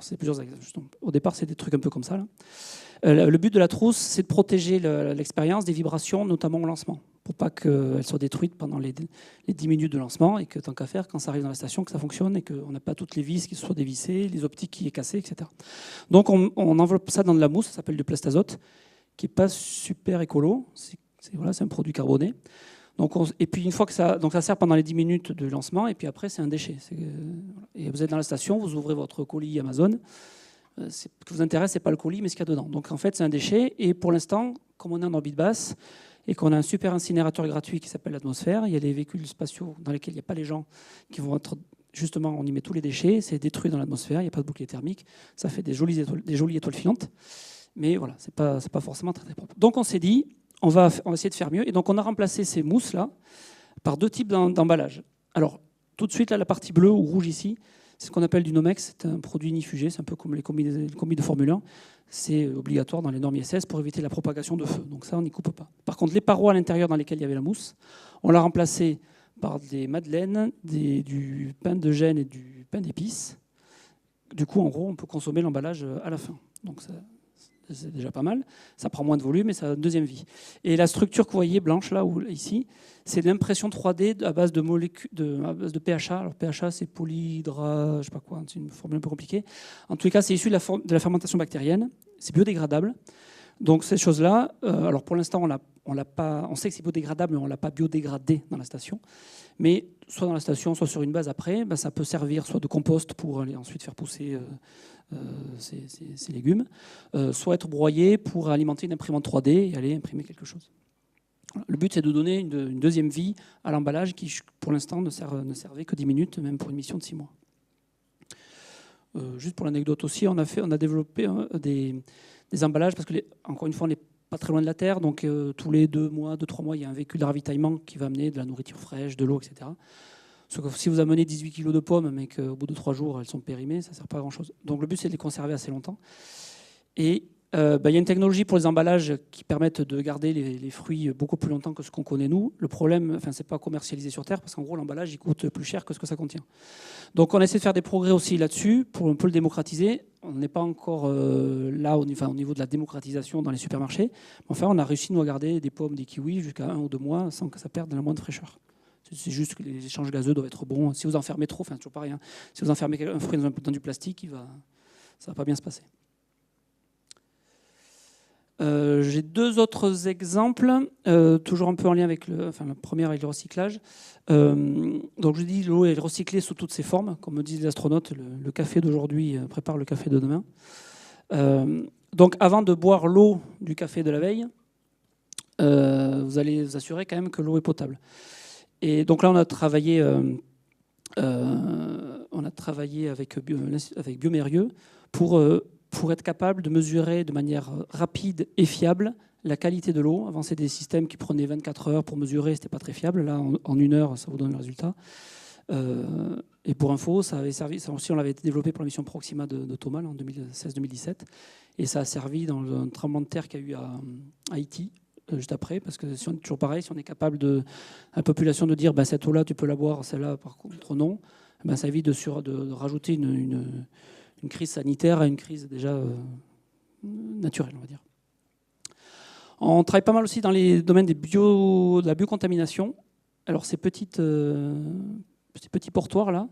c'est plusieurs exemples. Au départ, c'est des trucs un peu comme ça, là. Le but de la trousse, c'est de protéger l'expérience des vibrations, notamment au lancement, pour pas qu'elle soit détruite pendant les 10 minutes de lancement, et que tant qu'à faire, quand ça arrive dans la station, que ça fonctionne et qu'on n'a pas toutes les vis qui soient dévissées, les optiques qui est cassées, etc. Donc on enveloppe ça dans de la mousse, ça s'appelle du plastazote, qui n'est pas super écolo, c'est un produit carboné. Et puis une fois que ça sert pendant les 10 minutes de lancement, et puis après c'est un déchet. Et vous êtes dans la station, vous ouvrez votre colis Amazon. Ce qui vous intéresse, ce n'est pas le colis, mais ce qu'il y a dedans. Donc en fait, c'est un déchet. Et pour l'instant, comme on est en orbite basse et qu'on a un super incinérateur gratuit qui s'appelle l'atmosphère, il y a les véhicules spatiaux dans lesquels il n'y a pas les gens qui vont être... Justement, on y met tous les déchets, c'est détruit dans l'atmosphère, il n'y a pas de bouclier thermique. Ça fait des jolies étoiles filantes. Mais voilà, ce n'est pas forcément très, très propre. Donc on s'est dit, on va essayer de faire mieux. Et donc, on a remplacé ces mousses-là par 2 types d'emballage. Alors, tout de suite, là, la partie bleue ou rouge ici, c'est ce qu'on appelle du Nomex. C'est un produit nifugé, c'est un peu comme les combis de Formule 1. C'est obligatoire dans les normes ISS pour éviter la propagation de feu. Donc ça, on n'y coupe pas. Par contre, les parois à l'intérieur dans lesquelles il y avait la mousse, on l'a remplacé par des madeleines, du pain de gêne et du pain d'épices. Du coup, en gros, on peut consommer l'emballage à la fin. Donc ça, c'est déjà pas mal. Ça prend moins de volume et ça a une deuxième vie. Et la structure que vous voyez blanche là ou ici, c'est l'impression 3D à base de molécules, à base de PHA. Alors PHA, c'est polyhydra, je sais pas quoi, c'est une formule un peu compliquée. En tous les cas, c'est issu de la fermentation bactérienne. C'est biodégradable. Donc ces choses-là, alors pour l'instant, on sait que c'est biodégradable, mais on ne l'a pas biodégradé dans la station. Mais soit dans la station, soit sur une base après, ça peut servir soit de compost pour aller ensuite faire pousser ces légumes, soit être broyé pour alimenter une imprimante 3D et aller imprimer quelque chose. Voilà. Le but, c'est de donner une deuxième vie à l'emballage qui, pour l'instant, ne servait que 10 minutes, même pour une mission de 6 mois. Juste pour l'anecdote aussi, on a développé des emballages, parce que, encore une fois, on n'est pas très loin de la Terre, donc tous les 2 mois, 2-3 mois, il y a un véhicule de ravitaillement qui va amener de la nourriture fraîche, de l'eau, etc. Sauf que si vous amenez 18 kg de pommes, mais qu'au bout de 3 jours, elles sont périmées, ça ne sert pas à grand-chose. Donc le but, c'est de les conserver assez longtemps. Et il y a une technologie pour les emballages qui permettent de garder les fruits beaucoup plus longtemps que ce qu'on connaît nous. Le problème, ce n'est pas commercialisé sur Terre, parce qu'en gros, l'emballage, il coûte plus cher que ce que ça contient. Donc on essaie de faire des progrès aussi là-dessus, pour un peu le démocratiser. On n'est pas encore là au niveau de la démocratisation dans les supermarchés. Enfin, on a réussi, nous, à garder des pommes, des kiwis jusqu'à 1 ou 2 mois sans que ça perde la moindre fraîcheur. C'est juste que les échanges gazeux doivent être bons. Si vous enfermez trop, toujours pareil, hein, si vous enfermez un fruit dans du plastique, ça ne va pas bien se passer. J'ai 2 autres exemples, toujours un peu en lien avec le premier avec le recyclage. Donc je dis l'eau est recyclée sous toutes ses formes, comme me disent les astronautes, le café d'aujourd'hui prépare le café de demain. Donc avant de boire l'eau du café de la veille, vous allez vous assurer quand même que l'eau est potable. Et donc là on a travaillé avec Biomérieux pour être capable de mesurer de manière rapide et fiable la qualité de l'eau. Avant, c'était des systèmes qui prenaient 24 heures pour mesurer, c'était pas très fiable. Là, en 1 heure, ça vous donne le résultat. Et pour info, ça avait servi, ça aussi, on l'avait développé pour la mission Proxima de Thomas en 2016-2017. Et ça a servi dans un tremblement de terre qu'il y a eu à Haïti, juste après, parce que si on est toujours pareil, si on est capable à la population de dire cette eau-là, tu peux la boire, celle-là, par contre, non, ça évite de rajouter une crise sanitaire à une crise déjà naturelle, on va dire. On travaille pas mal aussi dans les domaines de la biocontamination. Alors ces petits portoirs là,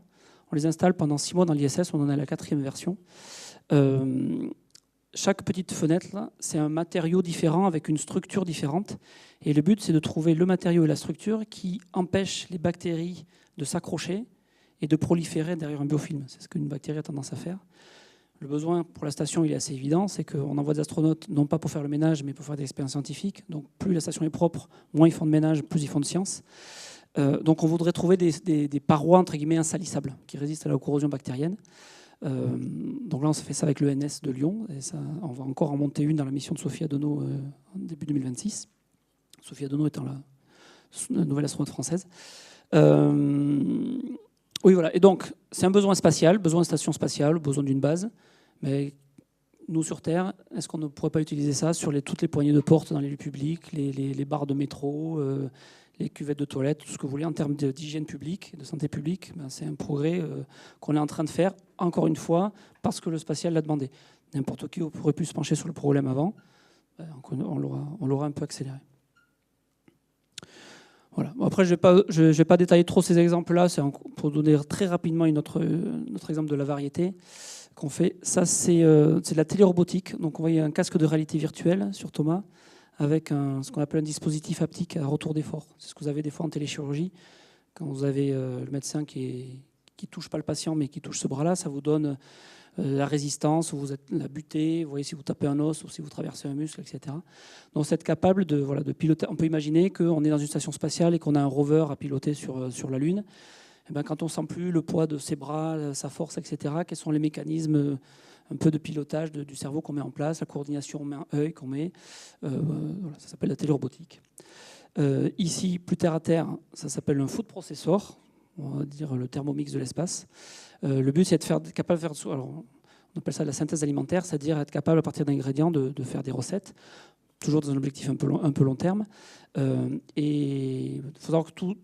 on les installe pendant 6 mois dans l'ISS, on en est à la 4e version. Chaque petite fenêtre là, c'est un matériau différent avec une structure différente. Et le but, c'est de trouver le matériau et la structure qui empêchent les bactéries de s'accrocher et de proliférer derrière un biofilm. C'est ce qu'une bactérie a tendance à faire. Le besoin pour la station, il est assez évident, c'est qu'on envoie des astronautes, non pas pour faire le ménage, mais pour faire des expériences scientifiques. Donc plus la station est propre, moins ils font de ménage, plus ils font de science. Donc on voudrait trouver des parois, entre guillemets, insalissables, qui résistent à la corrosion bactérienne. Donc là, on s'est fait ça avec l'ENS de Lyon. Et ça, on va encore en monter une dans la mission de Sophie Adenau en début 2026. Sophie Adenau étant la nouvelle astronaute française. Oui, voilà. Et donc, c'est un besoin spatial, besoin de station spatiale, besoin d'une base. Mais nous, sur Terre, est-ce qu'on ne pourrait pas utiliser ça sur toutes les poignées de porte dans les lieux publics, les barres de métro, les cuvettes de toilettes, tout ce que vous voulez en termes d'hygiène publique, de santé publique? C'est un progrès qu'on est en train de faire, encore une fois, parce que le spatial l'a demandé. N'importe qui aurait pu se pencher sur le problème avant. On l'aura un peu accéléré. Voilà. Bon, après, je ne vais pas détailler trop ces exemples-là. C'est pour donner très rapidement notre exemple de la variété qu'on fait. Ça, c'est de la télérobotique. Donc, on voit un casque de réalité virtuelle sur Thomas avec ce qu'on appelle un dispositif haptique à retour d'effort. C'est ce que vous avez des fois en téléchirurgie. Quand vous avez le médecin qui touche pas le patient, mais qui touche ce bras-là, ça vous donne la résistance, vous êtes la butée, vous voyez si vous tapez un os ou si vous traversez un muscle, etc. Donc c'est être capable de piloter. On peut imaginer qu'on est dans une station spatiale et qu'on a un rover à piloter sur la Lune. Et quand on ne sent plus le poids de ses bras, sa force, etc., quels sont les mécanismes un peu de pilotage du cerveau qu'on met en place, la coordination main-œil qu'on met. Voilà, ça s'appelle la télérobotique. Ici, plus terre à terre, ça s'appelle un food processor, on va dire le thermomix de l'espace. Le but, c'est d'être capable de faire... Alors, on appelle ça la synthèse alimentaire, c'est-à-dire être capable, à partir d'ingrédients, de faire des recettes, toujours dans un objectif un peu long terme. Et il faut savoir que tout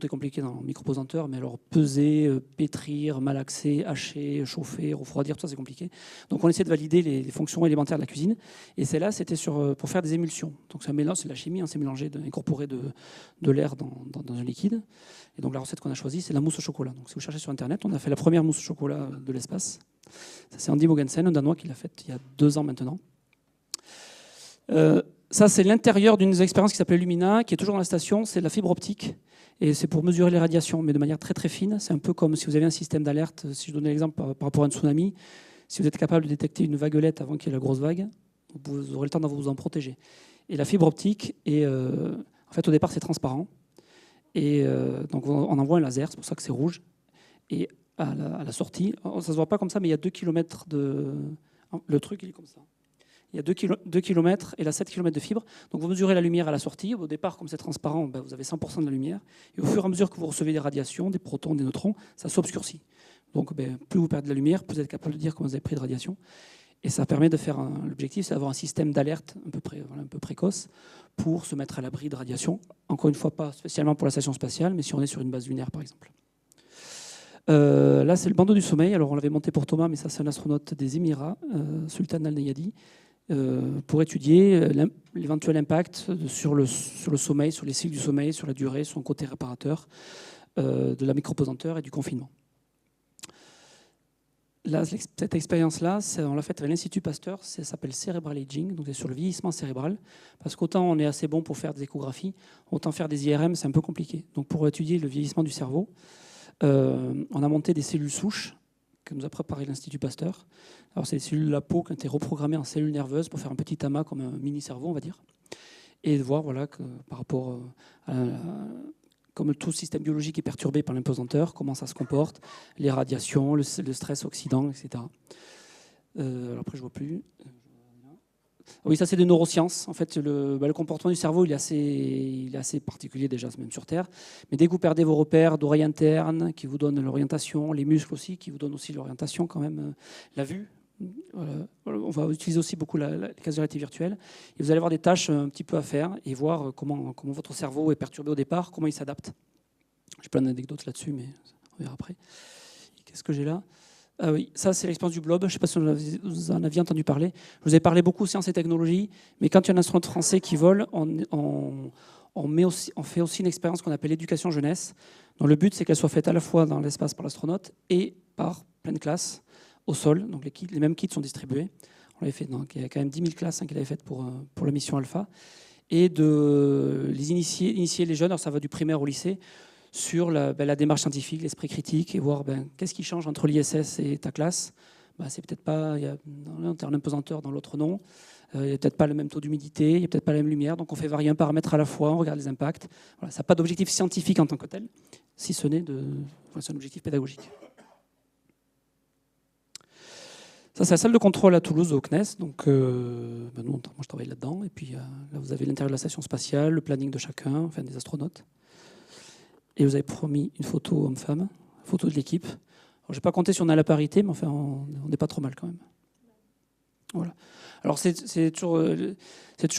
est compliqué dans le micropesanteur, mais alors peser, pétrir, malaxer, hacher, chauffer, refroidir, tout ça c'est compliqué. Donc on essaie de valider les fonctions élémentaires de la cuisine. Et celle-là, c'était pour faire des émulsions. Donc c'est un mélange, c'est de la chimie, hein, c'est mélangé, incorporé de l'air dans un liquide. Et donc la recette qu'on a choisie, c'est la mousse au chocolat. Donc si vous cherchez sur Internet, on a fait la première mousse au chocolat de l'espace. Ça, c'est Andy Mogensen, un Danois, qui l'a faite il y a 2 ans maintenant. Ça, c'est l'intérieur d'une expérience qui s'appelle Lumina, qui est toujours dans la station. C'est de la fibre optique. Et c'est pour mesurer les radiations, mais de manière très très fine. C'est un peu comme si vous avez un système d'alerte. Si je donnais l'exemple par rapport à un tsunami, si vous êtes capable de détecter une vaguelette avant qu'il y ait la grosse vague, vous aurez le temps de vous en protéger. Et la fibre optique, en fait, au départ, c'est transparent. Et donc, on envoie un laser, c'est pour ça que c'est rouge. Et à la sortie, ça ne se voit pas comme ça, mais il y a 2 km de... Le truc, il est comme ça. Il y a 2 km et là 7 km de fibre. Donc vous mesurez la lumière à la sortie. Au départ, comme c'est transparent, vous avez 100% de la lumière. Et au fur et à mesure que vous recevez des radiations, des protons, des neutrons, ça s'obscurcit. Donc plus vous perdez de la lumière, plus vous êtes capable de dire combien vous avez pris de radiation. Et ça permet de faire l'objectif, c'est d'avoir un système d'alerte un peu précoce pour se mettre à l'abri de radiation. Encore une fois, pas spécialement pour la station spatiale, mais si on est sur une base lunaire, par exemple. Là, c'est le bandeau du sommeil. Alors, on l'avait monté pour Thomas, mais ça, c'est un astronaute des Émirats, Sultan Al-Nayadi, pour étudier l'éventuel impact sur le sommeil, sur les cycles du sommeil, sur la durée, son côté réparateur, de la micropesanteur et du confinement. Là, cette expérience-là, on l'a faite avec l'Institut Pasteur, ça s'appelle Cerebral Aging, donc c'est sur le vieillissement cérébral, parce qu'autant on est assez bon pour faire des échographies, autant faire des IRM, c'est un peu compliqué. Donc pour étudier le vieillissement du cerveau, on a monté des cellules souches que nous a préparé l'Institut Pasteur. Alors, c'est des cellules de la peau qui ont été reprogrammées en cellules nerveuses pour faire un petit amas comme un mini-cerveau, on va dire. Et de voir que par rapport comme tout système biologique est perturbé par l'impesanteur, comment ça se comporte, les radiations, le stress oxydant, etc. Alors après, je ne vois plus. Oui, ça c'est des neurosciences. En fait, le comportement du cerveau, il est assez particulier déjà, même sur Terre. Mais dès que vous perdez vos repères d'oreille interne, qui vous donnent l'orientation, les muscles aussi, qui vous donnent aussi l'orientation quand même, la vue. On va utiliser aussi beaucoup les cases de réalité virtuelle. Et vous allez avoir des tâches un petit peu à faire et voir comment votre cerveau est perturbé au départ, comment il s'adapte. J'ai plein d'anecdotes là-dessus, mais on verra après. Qu'est-ce que j'ai là ? Ah oui, ça c'est l'expérience du blob. Je ne sais pas si vous en aviez entendu parler. Je vous ai parlé beaucoup de sciences et technologies, mais quand il y a un astronaute français qui vole, on fait aussi une expérience qu'on appelle l'éducation jeunesse, dont le but c'est qu'elle soit faite à la fois dans l'espace par l'astronaute et par pleine classe au sol. Donc les mêmes kits sont distribués. On l'avait fait, donc il y a quand même 10 000 classes qu'il avait faites pour la mission Alpha. Et de les initier les jeunes, alors ça va du primaire au lycée, sur la démarche scientifique, l'esprit critique, et voir qu'est-ce qui change entre l'ISS et ta classe. C'est peut-être pas, il y a un impesanteur, dans l'autre non. Il n'y a peut-être pas le même taux d'humidité, il n'y a peut-être pas la même lumière, donc on fait varier un paramètre à la fois, on regarde les impacts. Voilà, ça n'a pas d'objectif scientifique en tant que tel, si ce n'est c'est un objectif pédagogique. Ça, c'est la salle de contrôle à Toulouse, au CNES. Donc, moi, je travaille là-dedans. Et puis, là, vous avez l'intérieur de la station spatiale, le planning de chacun, enfin des astronautes. Et vous avez promis une photo homme-femme, photo de l'équipe. Alors, je n'ai pas compté si on a la parité, mais enfin, on n'est pas trop mal quand même. Voilà. Alors, c'est toujours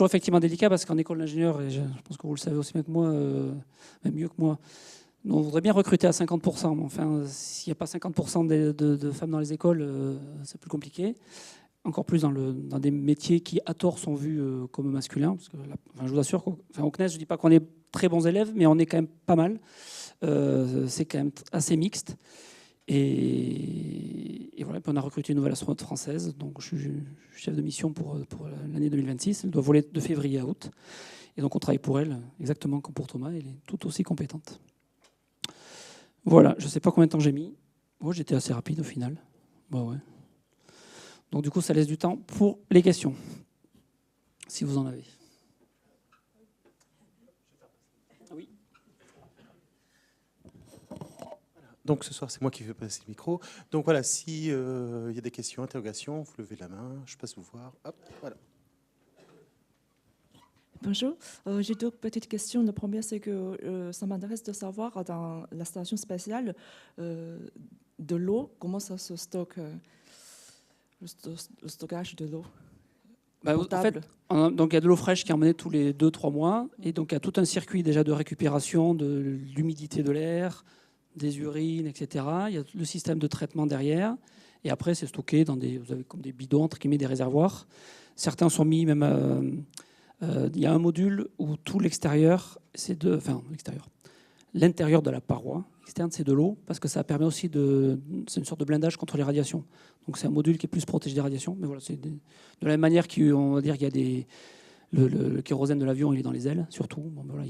effectivement délicat parce qu'en école d'ingénieur, et je pense que vous le savez aussi bien que moi, même mieux que moi, on voudrait bien recruter à 50%, mais enfin, s'il n'y a pas 50% de femmes dans les écoles, c'est plus compliqué. Encore plus dans des métiers qui, à tort, sont vus comme masculins. Parce que je vous assure qu'au CNES, je ne dis pas qu'on est très bons élèves, mais on est quand même pas mal. C'est quand même assez mixte. Et voilà, puis on a recruté une nouvelle astronaute française. Donc, je suis chef de mission pour l'année 2026. Elle doit voler de février à août. Et donc, on travaille pour elle, exactement comme pour Thomas. Elle est tout aussi compétente. Voilà, je ne sais pas combien de temps j'ai mis. Moi, j'étais assez rapide au final. Ouais. Donc du coup, ça laisse du temps pour les questions, si vous en avez. Oui. Donc ce soir, c'est moi qui vais passer le micro. Donc voilà, s'il y a des questions, interrogations, vous levez la main, je passe vous voir. Hop, voilà. Bonjour, j'ai deux petites questions. La première, c'est que ça m'intéresse de savoir dans la station spatiale de l'eau, comment ça se stocke, le stockage de l'eau potable. En fait, donc il y a de l'eau fraîche qui est emmenée tous les 2-3 mois, et donc il y a tout un circuit déjà de récupération de l'humidité de l'air, des urines, etc. Il y a le système de traitement derrière, et après c'est stocké dans vous avez comme des bidons, entre guillemets, des réservoirs. Certains sont mis même... il y a un module où tout l'extérieur, l'intérieur de la paroi externe, c'est de l'eau, parce que ça permet aussi c'est une sorte de blindage contre les radiations. Donc c'est un module qui est plus protégé des radiations. Mais voilà, c'est de la même manière qu'on va dire qu'il y a le kérosène de l'avion, il est dans les ailes, surtout. Bon, voilà,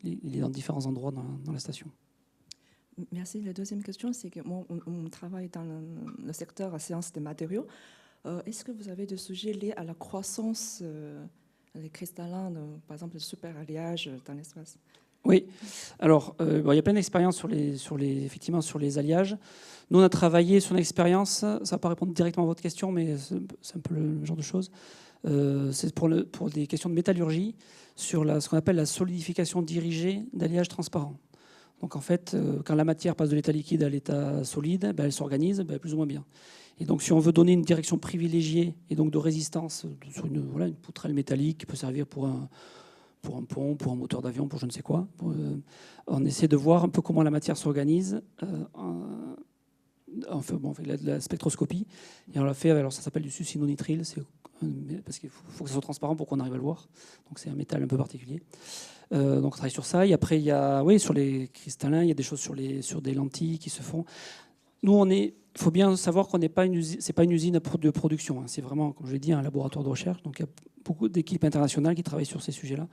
il est dans différents endroits dans la station. Merci. La deuxième question, c'est que moi, on travaille dans le secteur sciences des matériaux. Est-ce que vous avez des sujets liés à la croissance les cristallins, par exemple le super-alliage dans l'espace? Oui, alors il y a plein d'expériences effectivement sur les alliages. Nous, on a travaillé sur une expérience, ça ne va pas répondre directement à votre question, mais c'est un peu le genre de choses. C'est pour des questions de métallurgie, sur ce qu'on appelle la solidification dirigée d'alliages transparents. Donc en fait, quand la matière passe de l'état liquide à l'état solide, elle s'organise plus ou moins bien. Et donc si on veut donner une direction privilégiée et donc de résistance sur une poutrelle métallique qui peut servir pour un pont, pour un moteur d'avion, pour je ne sais quoi, on essaie de voir un peu comment la matière s'organise. On fait de la spectroscopie et on l'a fait, alors ça s'appelle du succinonitrile, parce qu'il faut que ça soit transparent pour qu'on arrive à le voir. Donc c'est un métal un peu particulier. Donc on travaille sur ça. Et après, sur les cristallins, il y a des choses sur des lentilles qui se font. Nous, il faut bien savoir qu'on n'est pas une usine, c'est pas une usine de production. C'est vraiment, comme je l'ai dit, un laboratoire de recherche. Donc il y a beaucoup d'équipes internationales qui travaillent sur ces sujets-là.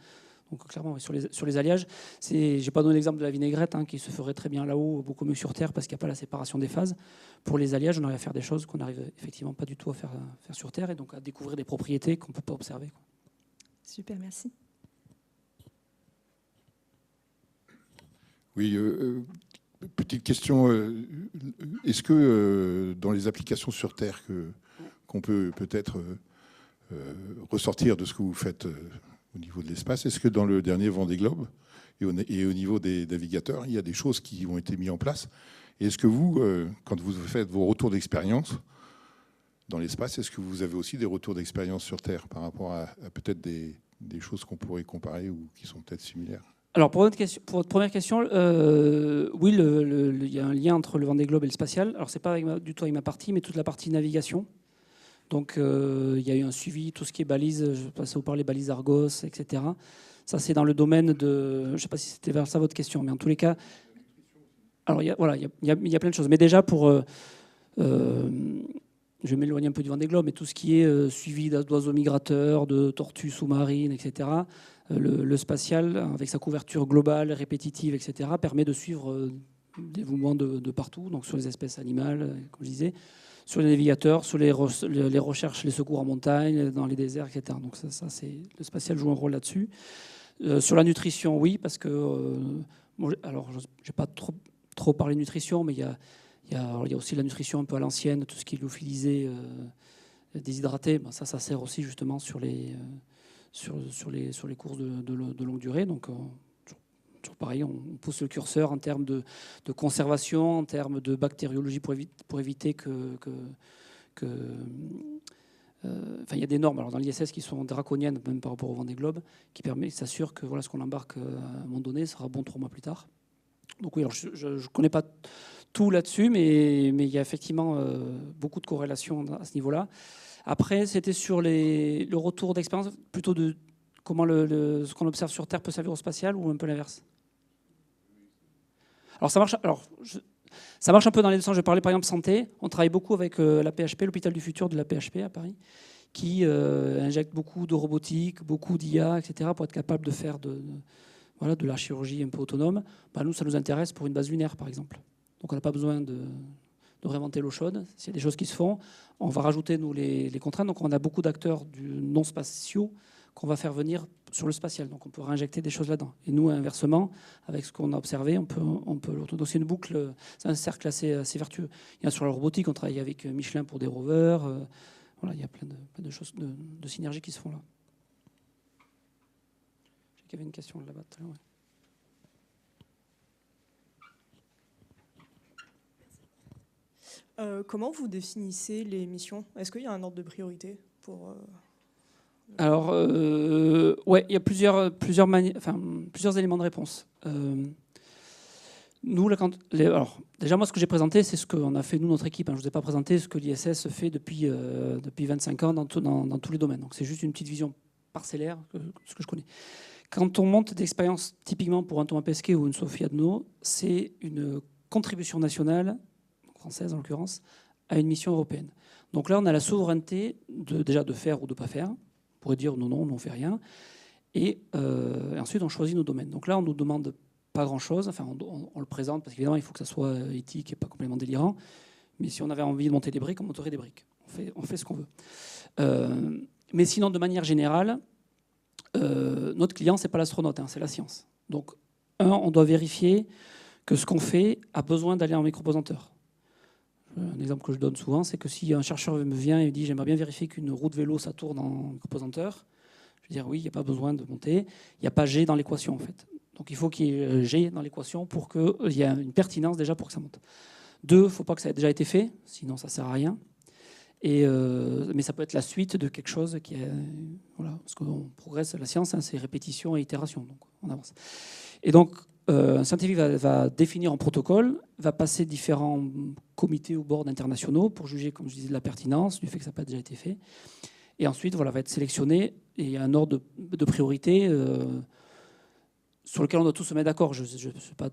Donc clairement, sur les alliages, j'ai pas donné l'exemple de la vinaigrette qui se ferait très bien là-haut, beaucoup mieux sur Terre parce qu'il n'y a pas la séparation des phases. Pour les alliages, on arrive à faire des choses qu'on n'arrive effectivement pas du tout à faire sur Terre et donc à découvrir des propriétés qu'on ne peut pas observer. Super, merci. Oui, petite question. Est-ce que dans les applications sur Terre qu'on peut peut-être ressortir de ce que vous faites au niveau de l'espace, est-ce que dans le dernier Vendée Globe et au niveau des navigateurs, il y a des choses qui ont été mises en place? Et est-ce que vous, quand vous faites vos retours d'expérience dans l'espace, est-ce que vous avez aussi des retours d'expérience sur Terre par rapport à peut-être des choses qu'on pourrait comparer ou qui sont peut-être similaires? Alors pour votre première question, oui, il y a un lien entre le Vendée Globe et le spatial. Alors c'est pas du tout avec ma partie, mais toute la partie navigation. Donc il y a eu un suivi, tout ce qui est balises, je passe vous parler balises Argos, etc. Ça c'est dans le domaine de, je ne sais pas si c'était vers ça votre question, mais en tous les cas, alors il y a plein de choses. Mais déjà je vais m'éloigner un peu du Vendée Globe, mais tout ce qui est suivi d'oiseaux migrateurs, de tortues sous-marines, etc. Le spatial, avec sa couverture globale, répétitive, etc., permet de suivre des mouvements de partout, donc sur les espèces animales, comme je disais, sur les navigateurs, sur les recherches, les secours en montagne, dans les déserts, etc. Donc ça le spatial joue un rôle là-dessus. Sur la nutrition, oui, parce que... alors, je n'ai pas trop parlé de nutrition, mais il y a aussi la nutrition un peu à l'ancienne, tout ce qui est lyophilisé, déshydraté. Ça sert aussi justement sur les courses de longue durée. Donc, toujours pareil, on pousse le curseur en termes de conservation, en termes de bactériologie pour éviter il y a des normes dans l'ISS qui sont draconiennes, même par rapport au Vendée Globe, qui s'assurent que ce qu'on embarque à un moment donné sera bon 3 mois plus tard. Donc oui, alors je ne connais pas tout là-dessus, mais il y a effectivement beaucoup de corrélations à ce niveau-là. Après, c'était sur le retour d'expérience, plutôt de comment ce qu'on observe sur Terre peut servir au spatial, ou un peu l'inverse? Alors ça marche. Ça marche un peu dans les deux sens. Je parlais par exemple santé. On travaille beaucoup avec la PHP, l'hôpital du futur de la PHP à Paris, qui injecte beaucoup de robotique, beaucoup d'IA, etc., pour être capable de faire de la chirurgie un peu autonome. Nous, ça nous intéresse pour une base lunaire, par exemple. Donc on n'a pas besoin de réinventer l'eau chaude. S'il y a des choses qui se font, on va rajouter, nous, les contraintes. Donc on a beaucoup d'acteurs non spatiaux qu'on va faire venir sur le spatial. Donc on peut réinjecter des choses là-dedans. Et nous, inversement, avec ce qu'on a observé, on peut donc c'est une boucle, c'est un cercle assez vertueux. Il y a sur la robotique, on travaille avec Michelin pour des rovers. Voilà, il y a plein de choses, de synergies qui se font là. Je sais qu'il y avait une question là-bas tout à l'heure. Ouais. Comment vous définissez les missions? Est-ce qu'il y a un ordre de priorité pour Alors, ouais, il y a plusieurs éléments de réponse. Nous, alors, déjà, moi, ce que j'ai présenté, c'est ce qu'on a fait, nous, notre équipe. Je ne vous ai pas présenté ce que l'ISS fait depuis 25 ans dans tous les domaines. Donc, c'est juste une petite vision parcellaire, ce que je connais. Quand on monte d'expérience, typiquement pour un Thomas Pesquet ou une Sophie Adno, c'est une contribution nationale, française en l'occurrence, à une mission européenne. Donc là, on a la souveraineté déjà de faire ou de ne pas faire. On pourrait dire non, on ne fait rien. Et ensuite, on choisit nos domaines. Donc là, on ne nous demande pas grand-chose. Enfin, on le présente parce qu'évidemment, il faut que ça soit éthique et pas complètement délirant. Mais si on avait envie de monter des briques, on monterait des briques. On fait ce qu'on veut. Mais sinon, de manière générale, notre client, ce n'est pas l'astronaute, c'est la science. Donc, on doit vérifier que ce qu'on fait a besoin d'aller en micropesanteur. Un exemple que je donne souvent, c'est que si un chercheur me vient et me dit « j'aimerais bien vérifier qu'une roue de vélo, ça tourne en micropesanteur », je vais dire « oui, il n'y a pas besoin de monter, il n'y a pas G dans l'équation en fait ». Donc il faut qu'il y ait G dans l'équation pour qu'il y ait une pertinence déjà pour que ça monte. 2, il ne faut pas que ça ait déjà été fait, sinon ça ne sert à rien. Mais ça peut être la suite de quelque chose qui est... Voilà, parce qu'on progresse, la science, c'est répétition et itération, donc on avance. Et donc, un scientifique va définir un protocole, va passer différents comités ou boards internationaux pour juger, comme je disais, de la pertinence, du fait que ça n'a pas déjà été fait. Et ensuite, va être sélectionné et il y a un ordre de priorité sur lequel on doit tous se mettre d'accord. Je ne sais pas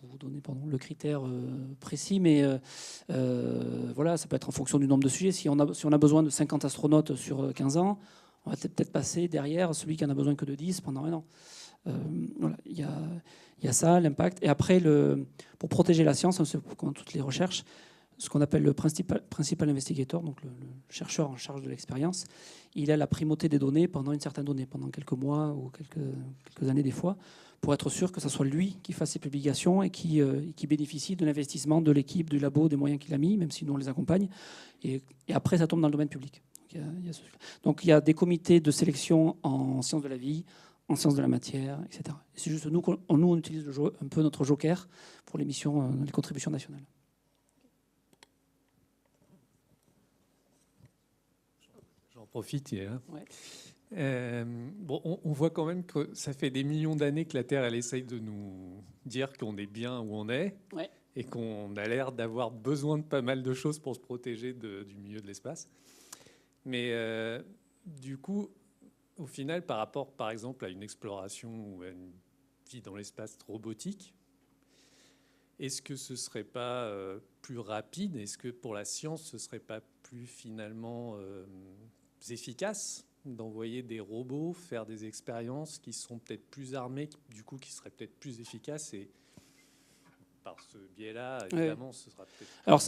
vous donner le critère précis, mais voilà, ça peut être en fonction du nombre de sujets. Si on a besoin de 50 astronautes sur 15 ans, on va peut-être passer derrière celui qui en a besoin que de 10 pendant un an. Voilà, il y a ça, l'impact. Et après, pour protéger la science, comme toutes les recherches, ce qu'on appelle le principal investigator, donc le chercheur en charge de l'expérience, il a la primauté des données pendant une certaine donnée, pendant quelques mois ou quelques années des fois, pour être sûr que ce soit lui qui fasse ses publications et qui bénéficie de l'investissement de l'équipe, du labo, des moyens qu'il a mis, même si nous on les accompagne. Et après, ça tombe dans le domaine public. Donc il y a des comités de sélection en sciences de la vie, en sciences de la matière, etc. C'est juste nous, on utilise un peu notre joker pour les missions, les contributions nationales. J'en profite. Ouais. On voit quand même que ça fait des millions d'années que la Terre, elle essaye de nous dire qu'on est bien où on est, Ouais. Et qu'on a l'air d'avoir besoin de pas mal de choses pour se protéger du milieu de l'espace. Mais du coup, au final, par rapport, par exemple, à une exploration ou à une vie dans l'espace robotique, est-ce que ce ne serait pas plus rapide? Est-ce que pour la science, ce ne serait pas plus finalement efficace d'envoyer des robots faire des expériences qui sont peut-être plus armées, du coup, qui seraient peut-être plus efficaces? Et par ce biais-là, évidemment, ce sera peut-être... Alors,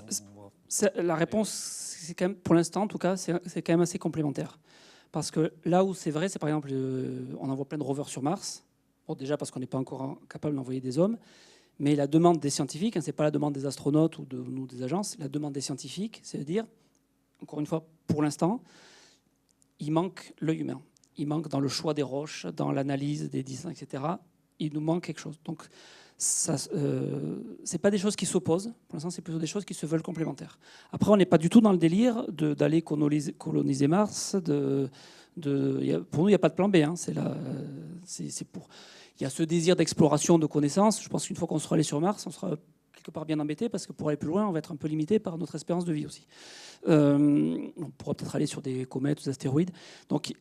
la réponse, c'est quand même, pour l'instant, en tout cas, c'est quand même assez complémentaire. Parce que là où c'est vrai, c'est par exemple, on envoie plein de rovers sur Mars. Bon, déjà parce qu'on n'est pas encore capable d'envoyer des hommes. Mais la demande des scientifiques, ce n'est pas la demande des astronautes ou des agences, la demande des scientifiques, c'est de dire, encore une fois, pour l'instant, il manque l'œil humain. Il manque dans le choix des roches, dans l'analyse des distances, etc. Il nous manque quelque chose. Donc, ce n'est pas des choses qui s'opposent. Pour l'instant, c'est plutôt des choses qui se veulent complémentaires. Après, on n'est pas du tout dans le délire d'aller coloniser Mars. Pour nous, il n'y a pas de plan B. Il y a ce désir d'exploration, de connaissance. Je pense qu'une fois qu'on sera allé sur Mars, on sera quelque part bien embêté parce que pour aller plus loin, on va être un peu limité par notre espérance de vie aussi. On pourra peut-être aller sur des comètes ou des astéroïdes. Donc,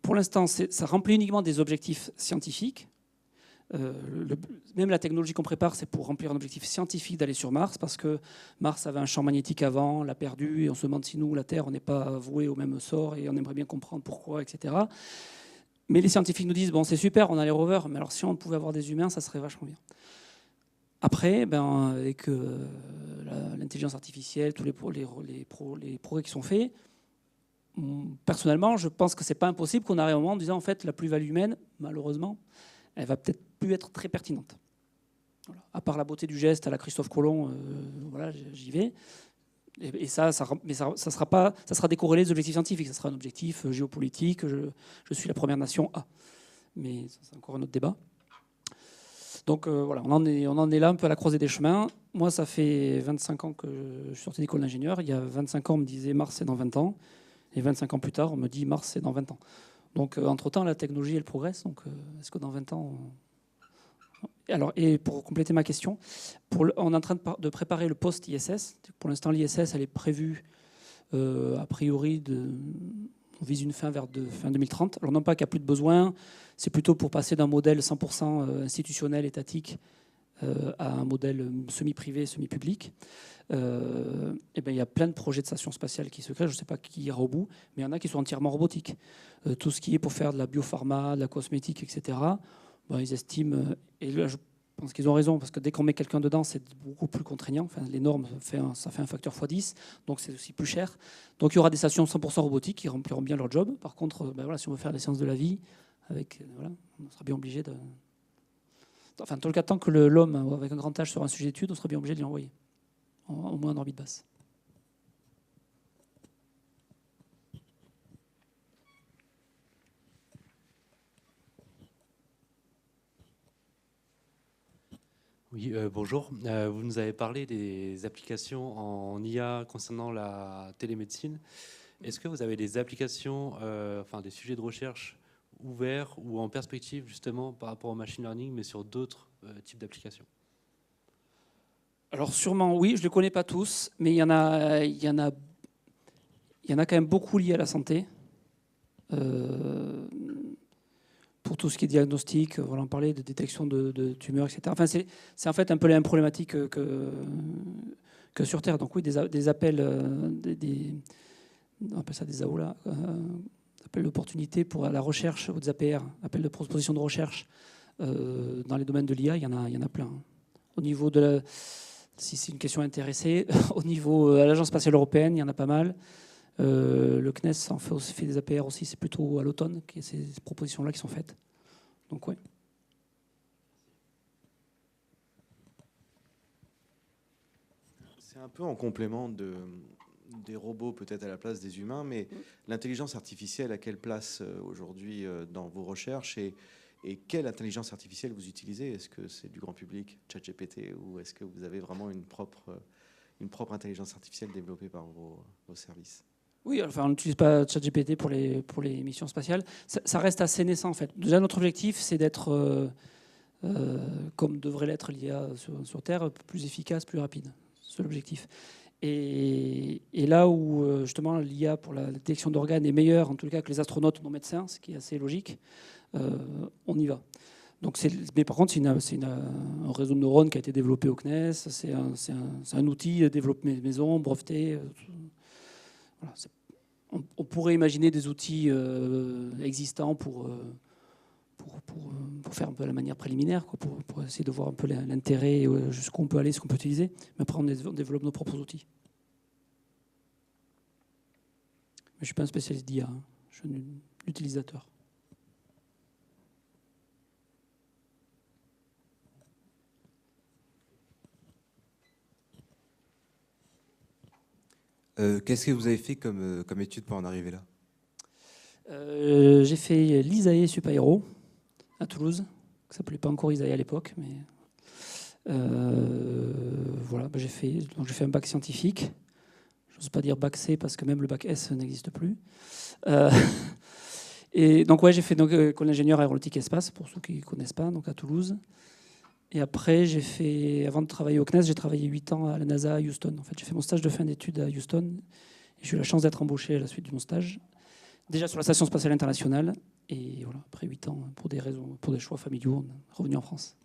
pour l'instant, ça remplit uniquement des objectifs scientifiques. Même la technologie qu'on prépare, c'est pour remplir un objectif scientifique d'aller sur Mars, parce que Mars avait un champ magnétique avant, l'a perdu, et on se demande si nous, la Terre, on n'est pas voué au même sort, et on aimerait bien comprendre pourquoi, etc. Mais les scientifiques nous disent, bon, c'est super, on a les rovers, mais alors si on pouvait avoir des humains, ça serait vachement bien. Après, avec l'intelligence artificielle, tous les progrès qui sont faits, personnellement, je pense que c'est pas impossible qu'on arrive à un moment en disant en fait la plus-value humaine, malheureusement, elle va peut-être plus être très pertinente. Voilà. À part la beauté du geste à la Christophe Colomb, voilà, j'y vais. Et ça sera décorrélé des objectifs scientifiques. Ça sera un objectif géopolitique. Je suis la première nation A. Mais c'est encore un autre débat. Donc voilà, on en est là un peu à la croisée des chemins. Moi, ça fait 25 ans que je suis sorti d'école d'ingénieur. Il y a 25 ans, on me disait Mars, c'est dans 20 ans. Et 25 ans plus tard, on me dit Mars, c'est dans 20 ans. Donc entre-temps, la technologie, elle progresse. Donc est-ce que dans 20 ans... Alors, et pour compléter ma question, on est en train de préparer le post-ISS. Pour l'instant, l'ISS, elle est prévue, a priori, on vise une fin vers fin 2030. Alors non pas qu'il n'y a plus de besoin, c'est plutôt pour passer d'un modèle 100% institutionnel, étatique, à un modèle semi-privé, semi-public. Et ben, il y a plein de projets de station spatiale qui se créent. Je ne sais pas qui ira au bout, mais il y en a qui sont entièrement robotiques. Tout ce qui est pour faire de la biopharma, de la cosmétique, etc., ben, ils estiment, et là je pense qu'ils ont raison, parce que dès qu'on met quelqu'un dedans, c'est beaucoup plus contraignant. Enfin, les normes, ça fait un facteur x10, donc c'est aussi plus cher. Donc il y aura des stations 100% robotiques qui rempliront bien leur job. Par contre, ben voilà, si on veut faire les sciences de la vie, voilà, on sera bien obligé de... Enfin, en tout cas, tant que l'homme avec un grand H sera un sujet d'étude, on sera bien obligé de l'envoyer, au moins en orbite basse. Oui, bonjour. Vous nous avez parlé des applications en IA concernant la télémédecine. Est-ce que vous avez des applications, enfin des sujets de recherche ouverts ou en perspective justement par rapport au machine learning, mais sur d'autres types d'applications? Alors sûrement oui, je ne les connais pas tous, mais il y en a quand même beaucoup liés à la santé. Pour tout ce qui est diagnostic, on en parlait, de détection de tumeurs, etc. Enfin, c'est en fait un peu les mêmes problématiques que sur Terre. Donc oui, des appels, on appelle ça des AO là, appels d'opportunité pour la recherche, ou des APR, appels de proposition de recherche dans les domaines de l'IA, il y en a plein. Au niveau de si c'est une question intéressée, au niveau à l'Agence spatiale européenne, il y en a pas mal. Le CNES en fait des APR aussi, c'est plutôt à l'automne que ces propositions-là qui sont faites. Donc ouais. C'est un peu en complément des robots peut-être à la place des humains, mais l'intelligence artificielle, à quelle place aujourd'hui dans vos recherches et quelle intelligence artificielle vous utilisez? Est-ce que c'est du grand public, ChatGPT, ou est-ce que vous avez vraiment une propre intelligence artificielle développée par vos services? Oui, enfin, on n'utilise pas ChatGPT pour les missions spatiales. Ça reste assez naissant, en fait. Déjà, notre objectif, c'est d'être, comme devrait l'être l'IA sur Terre, plus efficace, plus rapide. C'est l'objectif. Et là où, justement, l'IA pour la détection d'organes est meilleure, en tout cas, que les astronautes non médecins, ce qui est assez logique, on y va. Donc mais par contre, c'est un réseau de neurones qui a été développé au CNES. C'est un outil développé maison, breveté. Voilà, on pourrait imaginer des outils existants pour faire un peu la manière préliminaire, quoi, pour essayer de voir un peu l'intérêt, jusqu'où on peut aller, ce qu'on peut utiliser. Mais après, on développe nos propres outils. Mais je ne suis pas un spécialiste d'IA, hein. Je suis un utilisateur. Qu'est-ce que vous avez fait comme étude pour en arriver là? J'ai fait l'ISAE Supaéro à Toulouse, ça ne s'appelait pas encore ISAE à l'époque, mais voilà, j'ai fait un bac scientifique. Je n'ose pas dire bac C parce que même le bac S n'existe plus. Et donc ouais, j'ai fait école d'ingénieur aéronautique et espace, pour ceux qui ne connaissent pas, donc à Toulouse. Et après, avant de travailler au CNES, j'ai travaillé 8 ans à la NASA à Houston. En fait, j'ai fait mon stage de fin d'études à Houston. Et j'ai eu la chance d'être embauché à la suite de mon stage. Déjà sur la Station spatiale internationale. Et voilà, après 8 ans, pour des choix familiaux, on est revenu en France.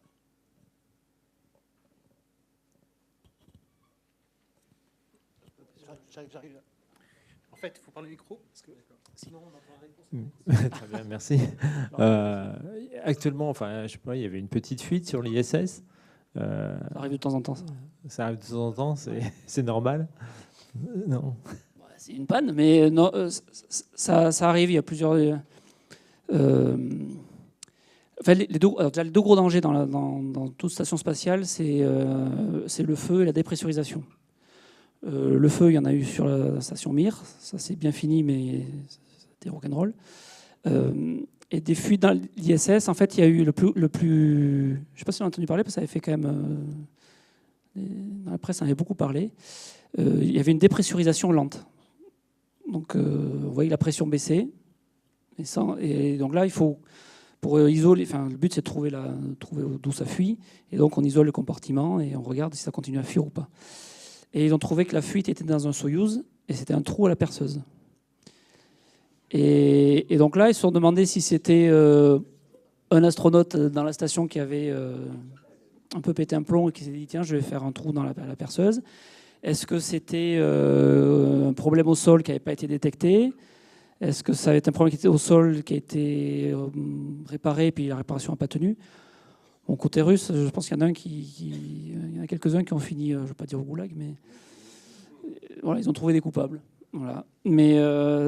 J'arrive. En fait, il faut parler au micro, parce que sinon on n'entend rien. Très bien, merci. Actuellement, enfin, je sais pas, il y avait une petite fuite sur l'ISS. Ça arrive de temps en temps, ça. Ça arrive de temps en temps, c'est normal. Non. c'est une panne, mais non, ça arrive. Il y a plusieurs. Enfin, les deux gros dangers dans toute station spatiale, c'est le feu et la dépressurisation. Le feu, il y en a eu sur la station Mir, ça c'est bien fini, mais c'était rock'n'roll. Et des fuites dans l'ISS, en fait, il y a eu le plus. Je ne sais pas si on a entendu parler, parce que ça avait fait quand même. Dans la presse, on avait beaucoup parlé. Il y avait une dépressurisation lente. Donc, on voyait la pression baisser. Et donc là, il faut. Pour isoler, le but c'est de trouver d'où ça fuit, et donc on isole le compartiment et on regarde si ça continue à fuir ou pas. Et ils ont trouvé que la fuite était dans un Soyouz et c'était un trou à la perceuse. Et donc là, ils se sont demandé si c'était un astronaute dans la station qui avait un peu pété un plomb et qui s'est dit tiens, je vais faire un trou dans la perceuse. Est-ce que c'était un problème au sol qui n'avait pas été détecté ? Est-ce que ça avait été un problème qui était au sol, qui a été réparé, puis la réparation n'a pas tenu ? Bon, côté russe, je pense qu'il y en a il y en a quelques-uns qui ont fini, je ne veux pas dire au goulag, mais voilà, ils ont trouvé des coupables. Voilà. Mais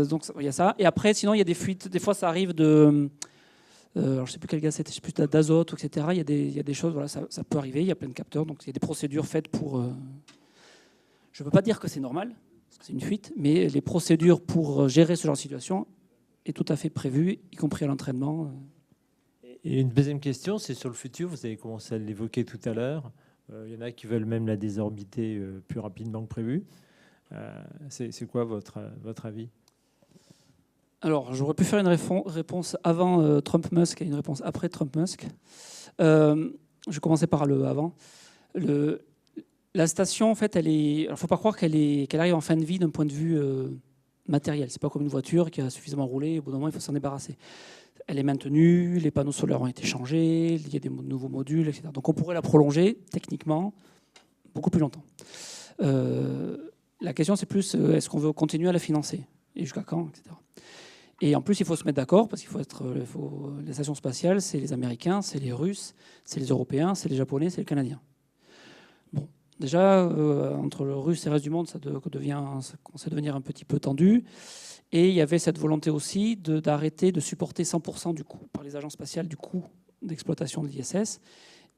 donc il y a ça. Et après, sinon, il y a des fuites. Des fois, ça arrive de. Alors, je ne sais plus quel gaz c'était, je sais plus d'azote, etc. Il y a des choses, voilà, ça peut arriver. Il y a plein de capteurs, donc il y a des procédures faites pour. Je ne peux pas dire que c'est normal. C'est une fuite, mais les procédures pour gérer ce genre de situation est tout à fait prévues, y compris à l'entraînement. Et une deuxième question, c'est sur le futur. Vous avez commencé à l'évoquer tout à l'heure. Il y en a qui veulent même la désorbiter plus rapidement que prévu. C'est quoi votre avis ? Alors, j'aurais pu faire une réponse avant Trump-Musk et une réponse après Trump-Musk. Je vais commencer par le avant. La station, en fait, il ne faut pas croire qu'elle arrive en fin de vie d'un point de vue matériel. Ce n'est pas comme une voiture qui a suffisamment roulé, au bout d'un moment, il faut s'en débarrasser. Elle est maintenue, les panneaux solaires ont été changés, il y a des nouveaux modules, etc. Donc on pourrait la prolonger, techniquement, beaucoup plus longtemps. La question, c'est plus, est-ce qu'on veut continuer à la financer ? Et jusqu'à quand, etc. Et en plus, il faut se mettre d'accord, parce qu'il faut les stations spatiales, c'est les Américains, c'est les Russes, c'est les Européens, c'est les Japonais, c'est les Canadiens. Bon. Déjà, entre le russe et le reste du monde, ça commence à devenir un petit peu tendu. Et il y avait cette volonté aussi d'arrêter de supporter 100% du coût par les agences spatiales, du coût d'exploitation de l'ISS.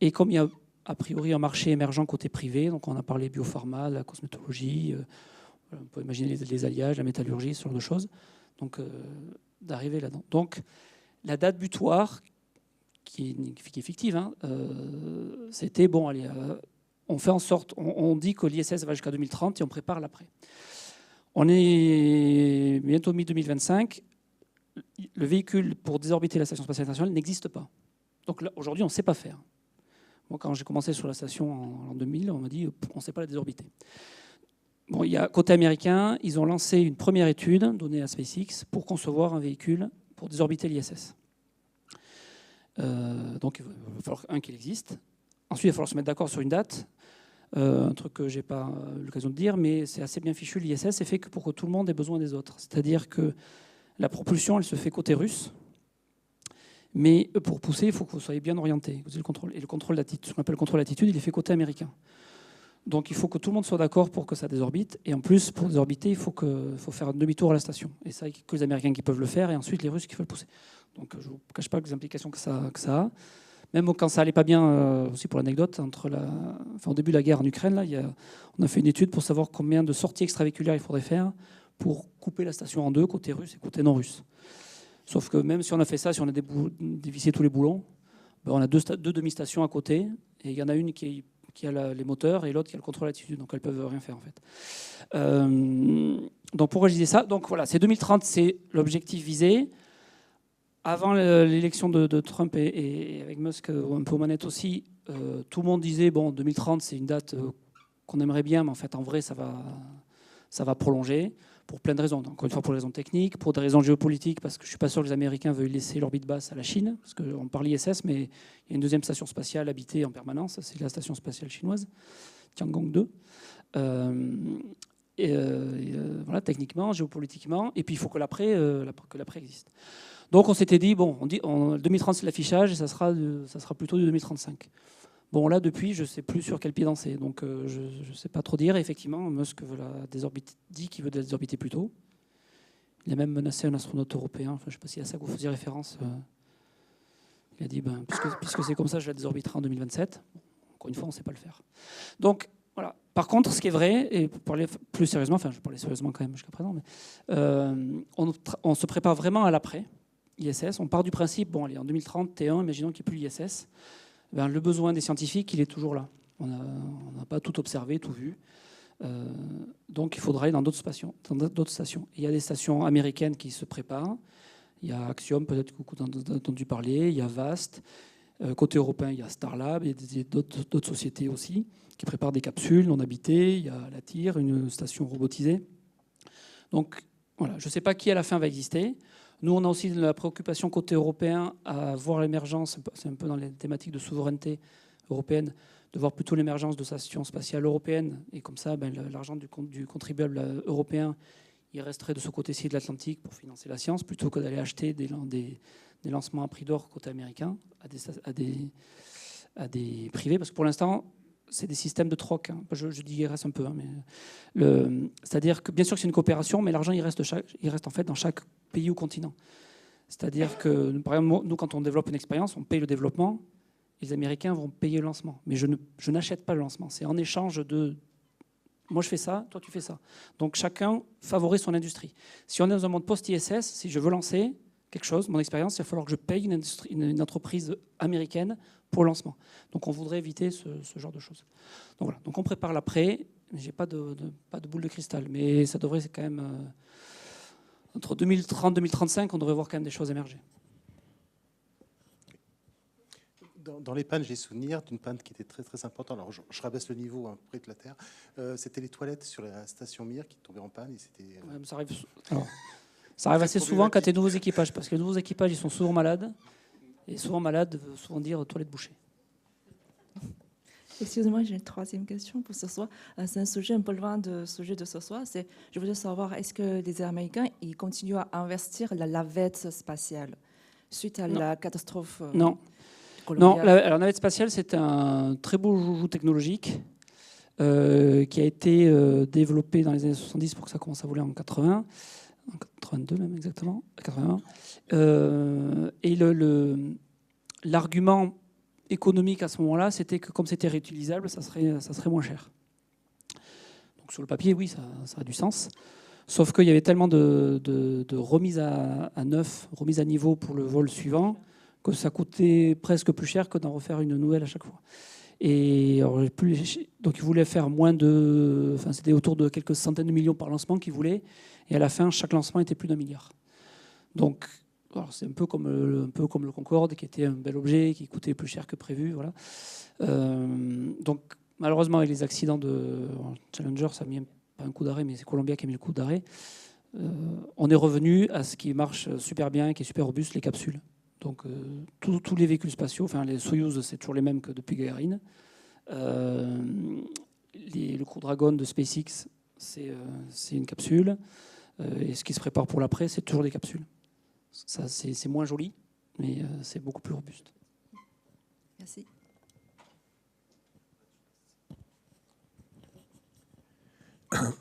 Et comme il y a a priori un marché émergent côté privé, donc on a parlé biopharma, la cosmétologie, on peut imaginer les alliages, la métallurgie, ce genre de choses, donc d'arriver là-dedans. Donc la date butoir, qui est fictive, hein, c'était bon, allez... on fait en sorte, on dit que l'ISS va jusqu'à 2030 et on prépare l'après. On est bientôt mi-2025. Le véhicule pour désorbiter la Station spatiale internationale n'existe pas. Donc là, aujourd'hui, on ne sait pas faire. Moi, quand j'ai commencé sur la station en 2000, on m'a dit on ne sait pas la désorbiter. Bon, côté américain, ils ont lancé une première étude donnée à SpaceX pour concevoir un véhicule pour désorbiter l'ISS. Donc, il va falloir qu'il existe. Ensuite, il va falloir se mettre d'accord sur une date. Un truc que je n'ai pas l'occasion de dire, mais c'est assez bien fichu. L'ISS est fait pour que tout le monde ait besoin des autres. C'est-à-dire que la propulsion, elle se fait côté russe. Mais pour pousser, il faut que vous soyez bien orienté. Vous avez le contrôle. Et le contrôle d'attitude, ce qu'on appelle le contrôle d'attitude, il est fait côté américain. Donc il faut que tout le monde soit d'accord pour que ça désorbite. Et en plus, pour désorbiter, il faut faire un demi-tour à la station. Et ça, il n'y a que les Américains qui peuvent le faire, et ensuite les Russes qui veulent pousser. Donc je ne vous cache pas les implications que ça a. Même quand ça allait pas bien, aussi pour l'anecdote, au début de la guerre en Ukraine, là, on a fait une étude pour savoir combien de sorties extravéhiculaires il faudrait faire pour couper la station en deux, côté russe et côté non russe. Sauf que même si on a fait ça, si on a dévissé tous les boulons, on a deux demi-stations à côté, et il y en a une qui a les moteurs et l'autre qui a le contrôle d'attitude, donc elles peuvent rien faire en fait. Donc pourquoi je disais ça ? Donc voilà, c'est 2030, c'est l'objectif visé. Avant l'élection de Trump et avec Musk un peu aux manettes aussi, tout le monde disait 2030 c'est une date qu'on aimerait bien, mais en fait en vrai ça va prolonger pour plein de raisons. Encore une fois pour des raisons techniques, pour des raisons géopolitiques, parce que je ne suis pas sûr que les Américains veuillent laisser l'orbite basse à la Chine, parce qu'on parle ISS, mais il y a une deuxième station spatiale habitée en permanence, c'est la station spatiale chinoise, Tiangong 2. Voilà, techniquement, géopolitiquement, et puis il faut que l'après existe. Donc on s'était dit, 2030 c'est l'affichage et ça sera plutôt du 2035. Bon, là, depuis, je ne sais plus sur quel pied danser. Donc, je ne sais pas trop dire. Effectivement, Musk dit qu'il veut désorbiter plus tôt. Il a même menacé un astronaute européen. Enfin, je ne sais pas si à ça que vous faisiez référence. Il a dit, puisque c'est comme ça, je la désorbiterai en 2027. Encore une fois, on ne sait pas le faire. Donc, voilà. Par contre, ce qui est vrai, et pour parler plus sérieusement, enfin, je parlais sérieusement quand même jusqu'à présent, mais on se prépare vraiment à l'après ISS. On part du principe, bon, allez, en 2030, T1, imaginons qu'il n'y ait plus l'ISS. Ben, le besoin des scientifiques, il est toujours là. On n'a pas tout observé, tout vu. Donc il faudra aller dans d'autres stations. Il y a des stations américaines qui se préparent. Il y a Axiom, peut-être que vous avez entendu parler. Il y a VAST. Côté européen, il y a Starlab. Il y a d'autres sociétés aussi qui préparent des capsules non habitées. Il y a la TIR, une station robotisée. Donc voilà, je ne sais pas qui à la fin va exister. Nous, on a aussi la préoccupation côté européen à voir l'émergence, c'est un peu dans les thématiques de souveraineté européenne, de voir plutôt l'émergence de stations spatiales européennes. Et comme ça, l'argent du contribuable européen, il resterait de ce côté-ci de l'Atlantique pour financer la science, plutôt que d'aller acheter des lancements à prix d'or côté américain à des privés. Parce que pour l'instant, c'est des systèmes de troc. Hein. Je digresse un peu. Hein, c'est-à-dire que, bien sûr que c'est une coopération, mais l'argent, il reste en fait dans chaque pays ou continent. C'est-à-dire que, par exemple, nous, quand on développe une expérience, on paye le développement, et les Américains vont payer le lancement. Mais je n'achète pas le lancement. C'est en échange de... Moi, je fais ça, toi, tu fais ça. Donc, chacun favorise son industrie. Si on est dans un monde post-ISS, si je veux lancer quelque chose, mon expérience, il va falloir que je paye une entreprise américaine pour le lancement. Donc on voudrait éviter ce genre de choses. Donc voilà. Donc on prépare l'après. J'ai pas de boule de cristal, mais ça devrait quand même entre 2030 et 2035, on devrait voir quand même des choses émerger. Dans les pannes, j'ai souvenir d'une panne qui était très très importante. Alors je rabaisse le niveau près de la Terre. C'était les toilettes sur la station Mir qui tombaient en panne. Et c'était, ça arrive assez souvent quand il y a de nouveaux équipages, parce que les nouveaux équipages, ils sont souvent malades. Et souvent malades veut souvent dire toilette bouchée. Excusez-moi, j'ai une troisième question pour ce soir. C'est un sujet un peu loin du sujet de ce soir. Je voulais savoir, est-ce que les Américains ils continuent à investir la navette spatiale suite à la catastrophe colombienne? La navette spatiale, c'est un très beau joujou technologique qui a été développé dans les années 70 pour que ça commence à voler en 80. En 82 même exactement, 81. Et l'argument économique à ce moment-là, c'était que comme c'était réutilisable, ça serait moins cher. Donc sur le papier, oui, ça a du sens. Sauf qu'il y avait tellement de remise à neuf, remise à niveau pour le vol suivant, que ça coûtait presque plus cher que d'en refaire une nouvelle à chaque fois. Et alors, donc ils voulaient faire c'était autour de quelques centaines de millions par lancement qu'ils voulaient. Et à la fin, chaque lancement était plus d'1 milliard. Donc, c'est un peu comme le Concorde, qui était un bel objet, qui coûtait plus cher que prévu. Voilà. Donc, malheureusement, avec les accidents de Challenger, ça a mis pas un coup d'arrêt, mais c'est Columbia qui a mis le coup d'arrêt. On est revenu à ce qui marche super bien, qui est super robuste, les capsules. Donc, tous les véhicules spatiaux, enfin, les Soyuz, c'est toujours les mêmes que depuis Gagarine. Le Crew Dragon de SpaceX, c'est une capsule. Et ce qui se prépare pour l'après, c'est toujours des capsules. Ça, c'est moins joli, mais c'est beaucoup plus robuste. Merci.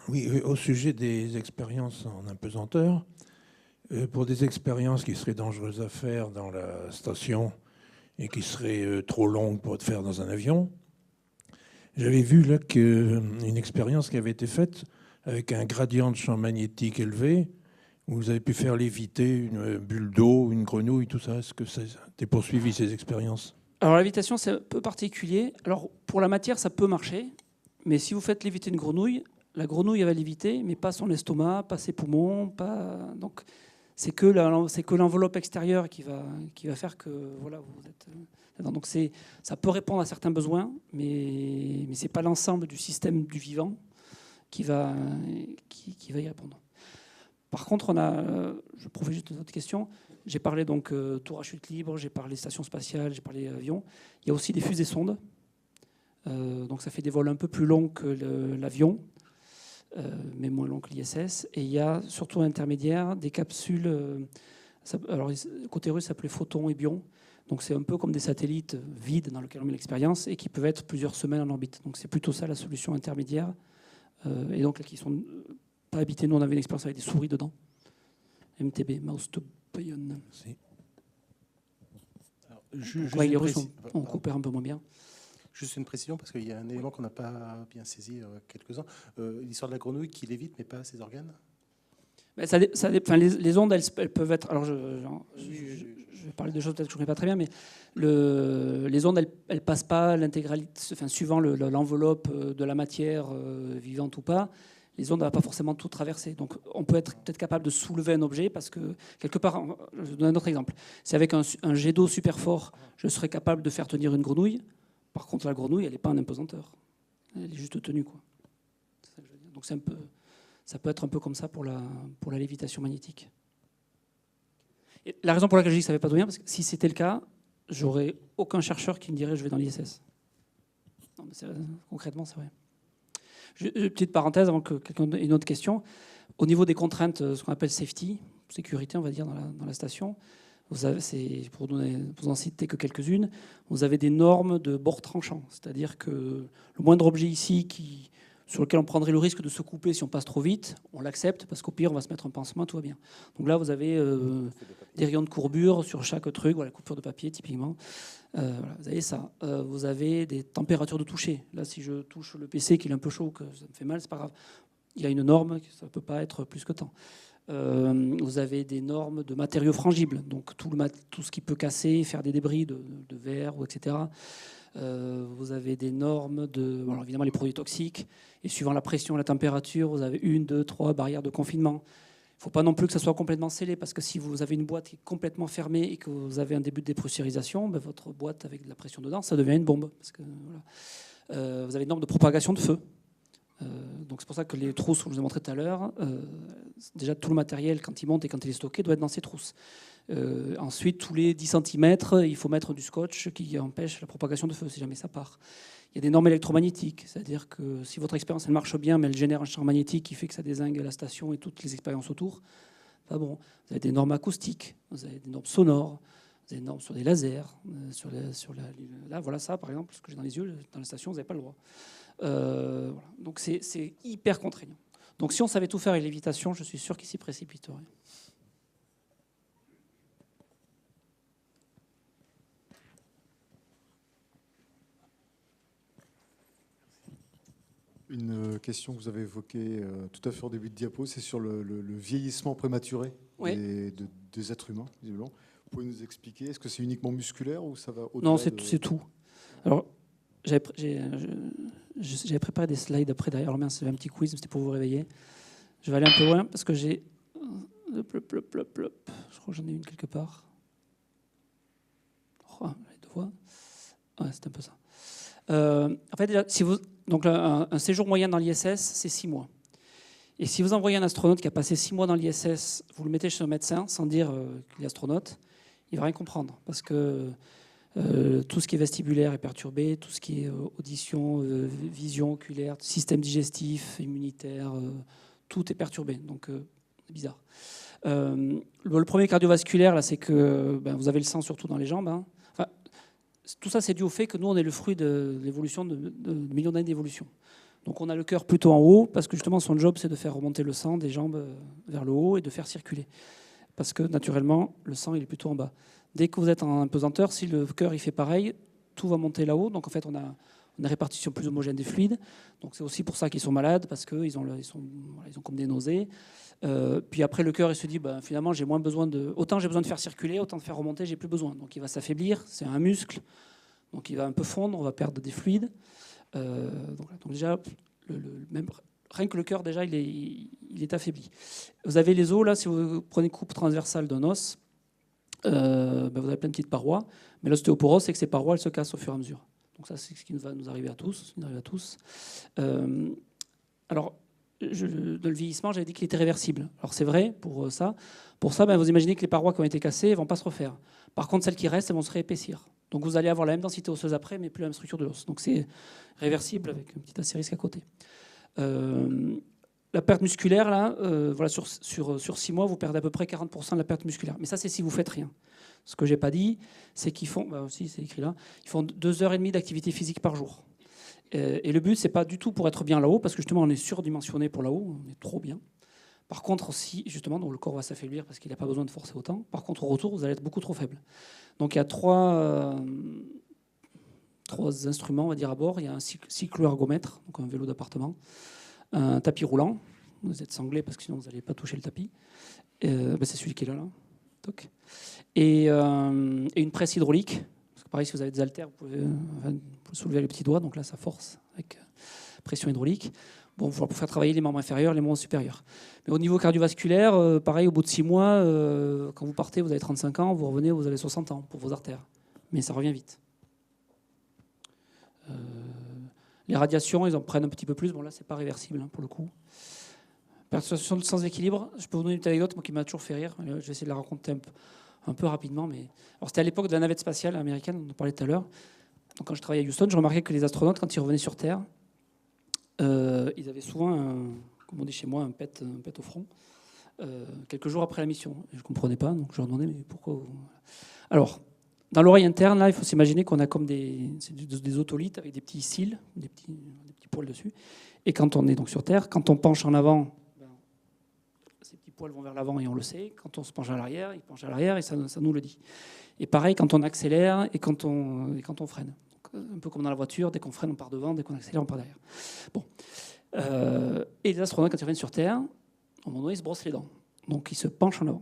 Oui, au sujet des expériences en apesanteur, pour des expériences qui seraient dangereuses à faire dans la station et qui seraient trop longues pour être faites dans un avion, j'avais vu là une expérience qui avait été faite avec un gradient de champ magnétique élevé, où vous avez pu faire léviter une bulle d'eau, une grenouille, tout ça. Est-ce que ça a été poursuivi, ces expériences? Alors, la lévitation, c'est un peu particulier. Alors, pour la matière, ça peut marcher. Mais si vous faites léviter une grenouille, la grenouille, elle va léviter, mais pas son estomac, pas ses poumons. Donc, c'est que l'enveloppe extérieure qui va faire que voilà, vous êtes dedans. Donc, ça peut répondre à certains besoins, mais ce n'est pas l'ensemble du système du vivant qui va y répondre. Par contre, je profite juste de votre question. J'ai parlé donc tour à chute libre, j'ai parlé station spatiale, j'ai parlé avion. Il y a aussi des fusées sondes. Donc ça fait des vols un peu plus longs que l'avion, mais moins longs que l'ISS. Et il y a surtout intermédiaire des capsules. Alors côté russe, ça s'appelait Photon et Bion. Donc c'est un peu comme des satellites vides dans lesquels on met l'expérience et qui peuvent être plusieurs semaines en orbite. Donc c'est plutôt ça la solution intermédiaire. Et donc là, qui sont pas habités. Nous, on avait une expérience avec des souris dedans. MTB, Mouse to Bion. Ouais, les Russes, on coopère un peu moins bien. Juste une précision, parce qu'il y a un élément qu'on n'a pas bien saisi quelques-uns. L'histoire de la grenouille qui lévite, mais pas ses organes. Ben, les ondes, elles peuvent être... Alors, je vais parler de choses peut-être que je ne connais pas très bien, mais les ondes, elles ne passent pas l'intégralité, enfin, suivant l'enveloppe de la matière vivante ou pas, les ondes ne vont pas forcément tout traverser. Donc, on peut être peut-être capable de soulever un objet parce que, quelque part, je vais donner un autre exemple. Si avec un jet d'eau super fort, je serais capable de faire tenir une grenouille, par contre, la grenouille, elle n'est pas un impesanteur. Elle est juste tenue, quoi. C'est ça que je veux dire. Donc, ça peut être un peu comme ça pour la lévitation magnétique. Et la raison pour laquelle je dis que ça ne va pas tout bien, parce que si c'était le cas, j'aurais aucun chercheur qui me dirait je vais dans l'ISS. Non, mais concrètement, c'est vrai. Une petite parenthèse avant que quelqu'un ait une autre question. Au niveau des contraintes, ce qu'on appelle safety, sécurité, on va dire, dans la station, vous avez, pour vous en citer que quelques-unes, vous avez des normes de bord tranchant. C'est-à-dire que le moindre objet ici sur lequel on prendrait le risque de se couper si on passe trop vite, on l'accepte parce qu'au pire, on va se mettre un pansement, tout va bien. Donc là, vous avez des rayons de courbure sur chaque truc, voilà, coupure de papier typiquement. Voilà, vous avez ça. Vous avez des températures de toucher. Là, si je touche le PC qui est un peu chaud, que ça me fait mal, c'est pas grave. Il y a une norme, ça ne peut pas être plus que tant. Vous avez des normes de matériaux frangibles, donc tout ce qui peut casser, faire des débris de verre, ou etc. Vous avez des normes de, bon, évidemment les produits toxiques, et suivant la pression et la température, vous avez 1, 2, 3 barrières de confinement. Il ne faut pas non plus que ça soit complètement scellé, parce que si vous avez une boîte qui est complètement fermée et que vous avez un début de dépressurisation, ben votre boîte avec de la pression dedans, ça devient une bombe. Parce que, voilà. Vous avez des normes de propagation de feu. Donc c'est pour ça que les trousses que je vous ai montré tout à l'heure, déjà tout le matériel, quand il monte et quand il est stocké, doit être dans ces trousses. Ensuite, tous les 10 cm, il faut mettre du scotch qui empêche la propagation de feu, si jamais ça part. Il y a des normes électromagnétiques, c'est-à-dire que si votre expérience elle marche bien, mais elle génère un champ magnétique qui fait que ça dézingue la station et toutes les expériences autour, pas bon. Vous avez des normes acoustiques, vous avez des normes sonores, vous avez des normes sur des lasers, là, voilà ça, par exemple, ce que j'ai dans les yeux, dans la station, vous n'avez pas le droit. Voilà. Donc c'est hyper contraignant. Donc si on savait tout faire avec lévitation, je suis sûr qu'il s'y précipiterait. Une question que vous avez évoquée tout à fait au début de diapo, c'est sur le vieillissement prématuré des êtres humains, visiblement. Vous pouvez nous expliquer, est-ce que c'est uniquement musculaire ou ça va au-delà? Non, c'est tout. Alors, j'avais préparé des slides après derrière. Alors, c'est un petit quiz, c'était pour vous réveiller. Je vais aller un peu loin parce que j'ai... Je crois que j'en ai une quelque part. Oh, les deux fois. Ouais, c'est un peu ça. En fait, déjà, donc un séjour moyen dans l'ISS, c'est 6 mois. Et si vous envoyez un astronaute qui a passé 6 mois dans l'ISS, vous le mettez chez un médecin sans dire qu'il est astronaute, il ne va rien comprendre. Parce que tout ce qui est vestibulaire est perturbé, tout ce qui est audition, vision oculaire, système digestif, immunitaire, tout est perturbé. Donc, c'est bizarre. Le premier cardiovasculaire, là, c'est que vous avez le sang surtout dans les jambes. Hein. Enfin, tout ça, c'est dû au fait que nous, on est le fruit de l'évolution de millions d'années d'évolution. Donc, on a le cœur plutôt en haut, parce que justement, son job, c'est de faire remonter le sang des jambes vers le haut et de faire circuler. Parce que, naturellement, le sang, il est plutôt en bas. Dès que vous êtes en pesanteur, si le cœur il fait pareil, tout va monter là-haut. Donc, en fait, on a une répartition plus homogène des fluides. Donc, c'est aussi pour ça qu'ils sont malades, parce qu'ils ont comme des nausées. Puis après, le cœur, il se dit, finalement, j'ai moins besoin autant j'ai besoin de faire circuler, autant de faire remonter, j'ai plus besoin. Donc, il va s'affaiblir. C'est un muscle. Donc, il va un peu fondre, on va perdre des fluides. Donc déjà, rien que le cœur, déjà, il est affaibli. Vous avez les os, là, si vous prenez coupe transversale d'un os, vous avez plein de petites parois. Mais l'ostéoporose, c'est que ces parois, elles se cassent au fur et à mesure. Donc ça, c'est ce qui va nous arriver à tous. Alors, de le vieillissement, j'avais dit qu'il était réversible. Alors c'est vrai pour ça. Pour ça, vous imaginez que les parois qui ont été cassées ne vont pas se refaire. Par contre, celles qui restent, elles vont se réépaissir. Donc vous allez avoir la même densité osseuse après, mais plus la même structure de l'os. Donc c'est réversible avec un petit astérisque à côté. La perte musculaire, là, sur 6 mois, vous perdez à peu près 40% de la perte musculaire. Mais ça, c'est si vous faites rien. Ce que j'ai pas dit, c'est qu'ils font, aussi c'est écrit là, ils font 2h30 d'activité physique par jour. Et le but, c'est pas du tout pour être bien là-haut, parce que justement, on est surdimensionné pour là-haut, on est trop bien. Par contre, aussi, justement, donc le corps va s'affaiblir parce qu'il n'a pas besoin de forcer autant. Par contre, au retour, vous allez être beaucoup trop faible. Donc, il y a trois instruments, on va dire, à bord. Il y a un cyclo-ergomètre, donc un vélo d'appartement, un tapis roulant. Vous êtes sanglé parce que sinon, vous n'allez pas toucher le tapis. C'est celui qui est là. Toc. Et une presse hydraulique. Parce que pareil, si vous avez des haltères, vous pouvez soulever les petits doigts. Donc là, ça force avec pression hydraulique. Bon, il faut faire travailler les membres inférieurs, les membres supérieurs. Mais au niveau cardiovasculaire, pareil, au bout de 6 mois, quand vous partez, vous avez 35 ans, vous revenez, vous avez 60 ans pour vos artères. Mais ça revient vite. Les radiations, ils en prennent un petit peu plus. Bon, là, c'est pas réversible, hein, pour le coup. Perturbation de sens d'équilibre. Je peux vous donner une anecdote, moi, qui m'a toujours fait rire. Je vais essayer de la raconter un peu rapidement. Mais... Alors, c'était à l'époque de la navette spatiale américaine, on en parlait tout à l'heure. Donc, quand je travaillais à Houston, je remarquais que les astronautes, quand ils revenaient sur Terre, ils avaient souvent, comme on dit chez moi, un pet au front, quelques jours après la mission. Et je ne comprenais pas, donc je leur demandais, mais pourquoi Alors, dans l'oreille interne, là, il faut s'imaginer qu'on a comme des otolithes avec des petits cils, des petits poils dessus. Et quand on est donc sur Terre, quand on penche en avant, ces petits poils vont vers l'avant et on le sait. Quand on se penche à l'arrière, ils penchent à l'arrière et ça nous le dit. Et pareil quand on accélère et quand on freine. Un peu comme dans la voiture, dès qu'on freine, on part devant, dès qu'on accélère, on part derrière. Bon. Et les astronautes, quand ils reviennent sur Terre, à un moment donné, ils se brossent les dents. Donc, ils se penchent en avant.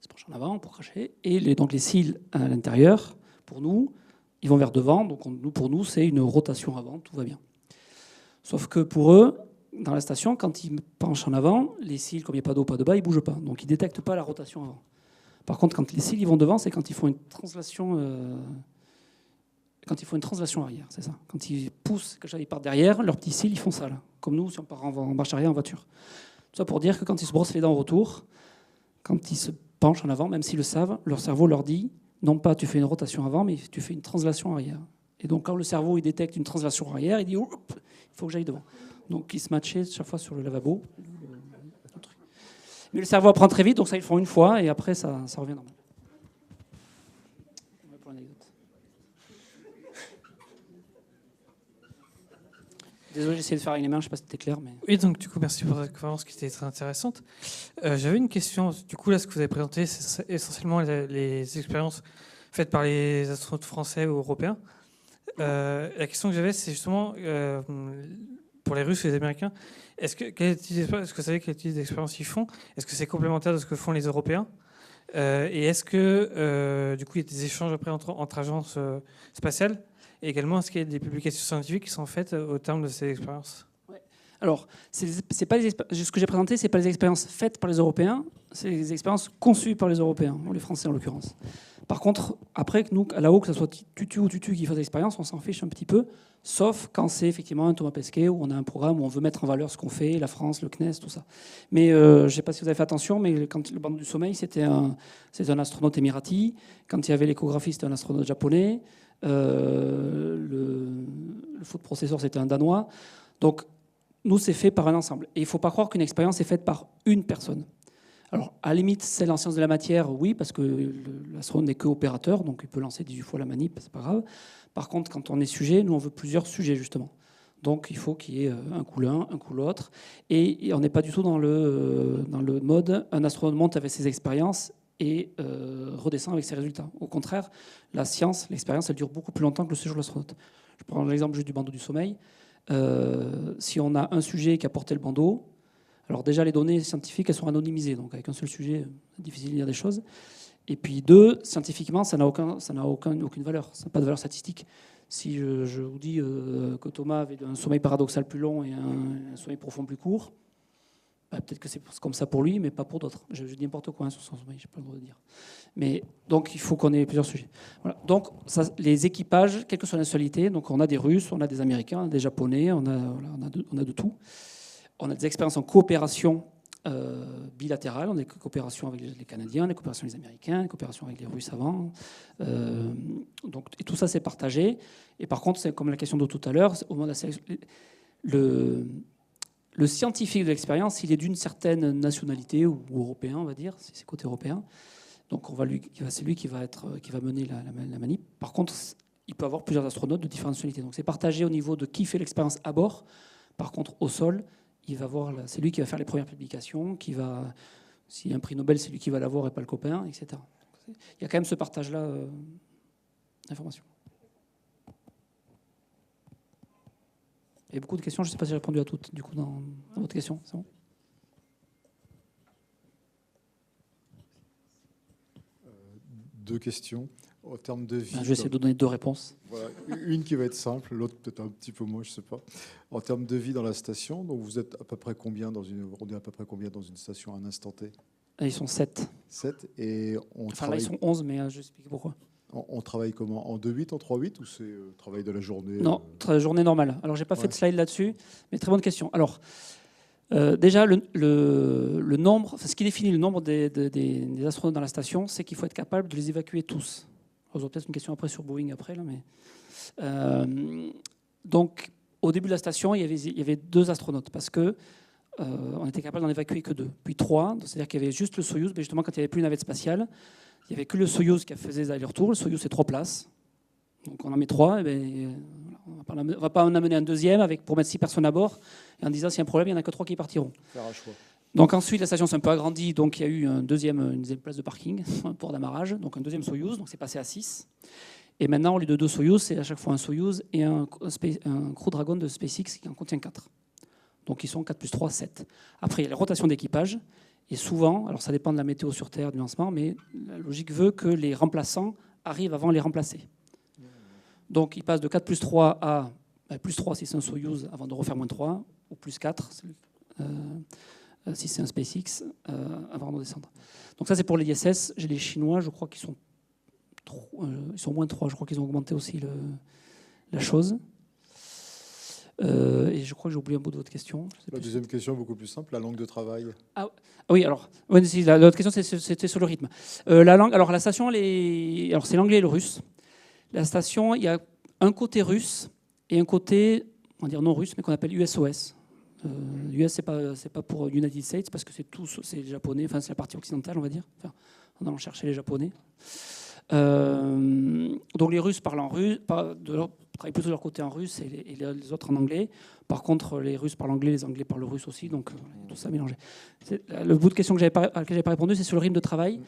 Ils se penchent en avant pour cracher. Et donc, les cils à l'intérieur, pour nous, ils vont vers devant. Donc, pour nous, c'est une rotation avant, tout va bien. Sauf que pour eux, dans la station, quand ils penchent en avant, les cils, comme il n'y a pas d'eau, pas de bas, ils ne bougent pas. Donc, ils ne détectent pas la rotation avant. Par contre, quand les cils ils vont devant, c'est quand ils font une translation... Quand ils font une translation arrière, c'est ça. Quand ils poussent, quand ils partent derrière, leurs petits cils, ils font ça, là. Comme nous, si on part en marche arrière en voiture. Tout ça pour dire que quand ils se brossent les dents au retour, quand ils se penchent en avant, même s'ils le savent, leur cerveau leur dit, non pas tu fais une rotation avant, mais tu fais une translation arrière. Et donc, quand le cerveau il détecte une translation arrière, il dit, il faut que j'aille devant. Donc, ils se matchaient chaque fois sur le lavabo. Mais le cerveau apprend très vite, donc ça, ils le font une fois, et après, ça revient normal. Désolé, j'ai essayé de faire avec les mains, je ne sais pas si c'était clair. Mais... Oui, donc du coup, merci pour cette conférence qui était très intéressante. J'avais une question. Du coup, là, ce que vous avez présenté, c'est essentiellement les expériences faites par les astronautes français ou européens. La question que j'avais, c'est justement, pour les Russes et les Américains, est-ce que vous savez quel type d'expérience ils font? Est-ce que c'est complémentaire de ce que font les Européens? Et est-ce que, du coup, il y a des échanges après entre agences spatiales? Et également, est-ce qu'il y a des publications scientifiques qui sont faites au terme de ces expériences? Alors, c'est pas ce que j'ai présenté, ce n'est pas les expériences faites par les Européens, c'est les expériences conçues par les Européens, ou les Français en l'occurrence. Par contre, après, nous, là-haut, que ce soit Tutu ou Tutu qui fasse l'expérience, on s'en fiche un petit peu, sauf quand c'est effectivement un Thomas Pesquet, où on a un programme où on veut mettre en valeur ce qu'on fait, la France, le CNES, tout ça. Mais je ne sais pas si vous avez fait attention, mais quand le bandeau du sommeil, c'était un astronaute émirati. Quand il y avait l'échographie, c'était un astronaute japonais. Le food processor, c'était un Danois. Donc, nous, c'est fait par un ensemble. Et il ne faut pas croire qu'une expérience est faite par une personne. Alors, à la limite, celle en sciences de la matière, oui, parce que l'astronaute n'est que opérateur, donc il peut lancer 18 fois la manip, c'est pas grave. Par contre, quand on est sujet, nous, on veut plusieurs sujets, justement. Donc, il faut qu'il y ait un coup l'un, un coup l'autre. Et on n'est pas du tout dans le mode, un astronaute monte avec ses expériences et redescend avec ses résultats. Au contraire, la science, l'expérience, elle dure beaucoup plus longtemps que le séjour de l'astronaute. Je prends l'exemple juste du bandeau du sommeil. Si on a un sujet qui a porté le bandeau, alors déjà les données scientifiques, elles sont anonymisées, donc avec un seul sujet, c'est difficile de lire des choses. Et puis deux, scientifiquement, ça n'a aucune valeur, ça n'a pas de valeur statistique. Si je vous dis que Thomas avait un sommeil paradoxal plus long et un sommeil profond plus court, peut-être que c'est comme ça pour lui, mais pas pour d'autres. Je dis n'importe quoi sur son sommeil, je n'ai pas le droit de dire. Mais donc, il faut qu'on ait plusieurs sujets. Voilà. Donc, les équipages, quelle que soit la nationalité, donc on a des Russes, on a des Américains, des Japonais, on a de tout. On a des expériences en coopération bilatérale, on a des coopérations avec les Canadiens, des coopérations avec les Américains, des coopérations avec les Russes avant. Et tout ça, c'est partagé. Et par contre, c'est comme la question de tout à l'heure, au moment de la sélection, le scientifique de l'expérience, il est d'une certaine nationalité, ou européen, on va dire, si c'est côté européen. Donc c'est lui qui va mener la manip. Par contre, il peut avoir plusieurs astronautes de différentes nationalités. Donc c'est partagé au niveau de qui fait l'expérience à bord. Par contre, au sol, c'est lui qui va faire les premières publications, s'il y a un prix Nobel, c'est lui qui va l'avoir et pas le copain, etc. Il y a quand même ce partage-là d'informations. Il y a beaucoup de questions, je ne sais pas si j'ai répondu à toutes, du coup, dans votre question. C'est bon ? Deux questions. En termes de vie... Je vais essayer de donner deux réponses. Voilà. Une qui va être simple, l'autre peut-être un petit peu moins, je ne sais pas. En termes de vie dans la station, donc vous êtes à peu près combien on est à peu près combien dans une station à un instant T ? Ils sont 7. 7 et on Enfin travaille... là, ils sont 11, mais je vais expliquer pourquoi. On travaille comment ? En 2-8, en 3-8 ou c'est travail de la journée ? Non, journée normale. Alors, j'ai pas fait de slide là-dessus, mais très bonne question. Alors, déjà, le nombre, ce qui définit le nombre des astronautes dans la station, c'est qu'il faut être capable de les évacuer tous. Vous aurez peut-être une question après sur Boeing après, là, mais donc au début de la station, il y avait 2 astronautes parce que on était capable d'en évacuer que 2, puis 3, c'est-à-dire qu'il y avait juste le Soyouz, mais justement quand il n'y avait plus une navette spatiale, il n'y avait que le Soyouz qui faisait les allers-retours. Le Soyouz, c'est 3 places. Donc on en met 3, et bien, on ne va pas en amener un deuxième pour mettre 6 personnes à bord, et en disant s'il y a un problème, il n'y en a que 3 qui partiront. Faire un choix. Donc ensuite, la station s'est un peu agrandie, donc il y a eu une deuxième place de parking, un port d'amarrage, donc un deuxième Soyouz, donc c'est passé à 6. Et maintenant, au lieu de 2 Soyouz, c'est à chaque fois un Soyouz et un Crew Dragon de SpaceX qui en contient 4. Donc ils sont 4 plus 3, 7. Après, il y a les rotations d'équipage, et souvent, alors ça dépend de la météo sur Terre, du lancement, mais la logique veut que les remplaçants arrivent avant les remplacés. Donc ils passent de 4 plus 3 à plus 3 si c'est un Soyouz avant de refaire moins 3, ou plus 4 si c'est un SpaceX avant de descendre. Donc ça c'est pour les ISS. J'ai les Chinois, je crois qu'ils sont moins de 3, je crois qu'ils ont augmenté aussi la chose. Et je crois que j'ai oublié un bout de votre question. La deuxième question est beaucoup plus simple, la langue de travail. Ah oui, alors, l'autre question c'était sur le rythme. La langue, alors la station, alors c'est l'anglais et le russe. La station, il y a un côté russe et un côté, on va dire non russe, mais qu'on appelle USOS. US, c'est pas pour United States parce que c'est les Japonais, enfin c'est la partie occidentale, on va dire. Enfin, en allant chercher les Japonais. Donc les Russes parlent en russe, travaillent plutôt de leur côté en russe et les autres en anglais. Par contre, les Russes parlent anglais, les Anglais parlent russe aussi, donc tout ça mélangé. Le bout de question à laquelle je n'avais pas répondu, c'est sur le rythme de travail.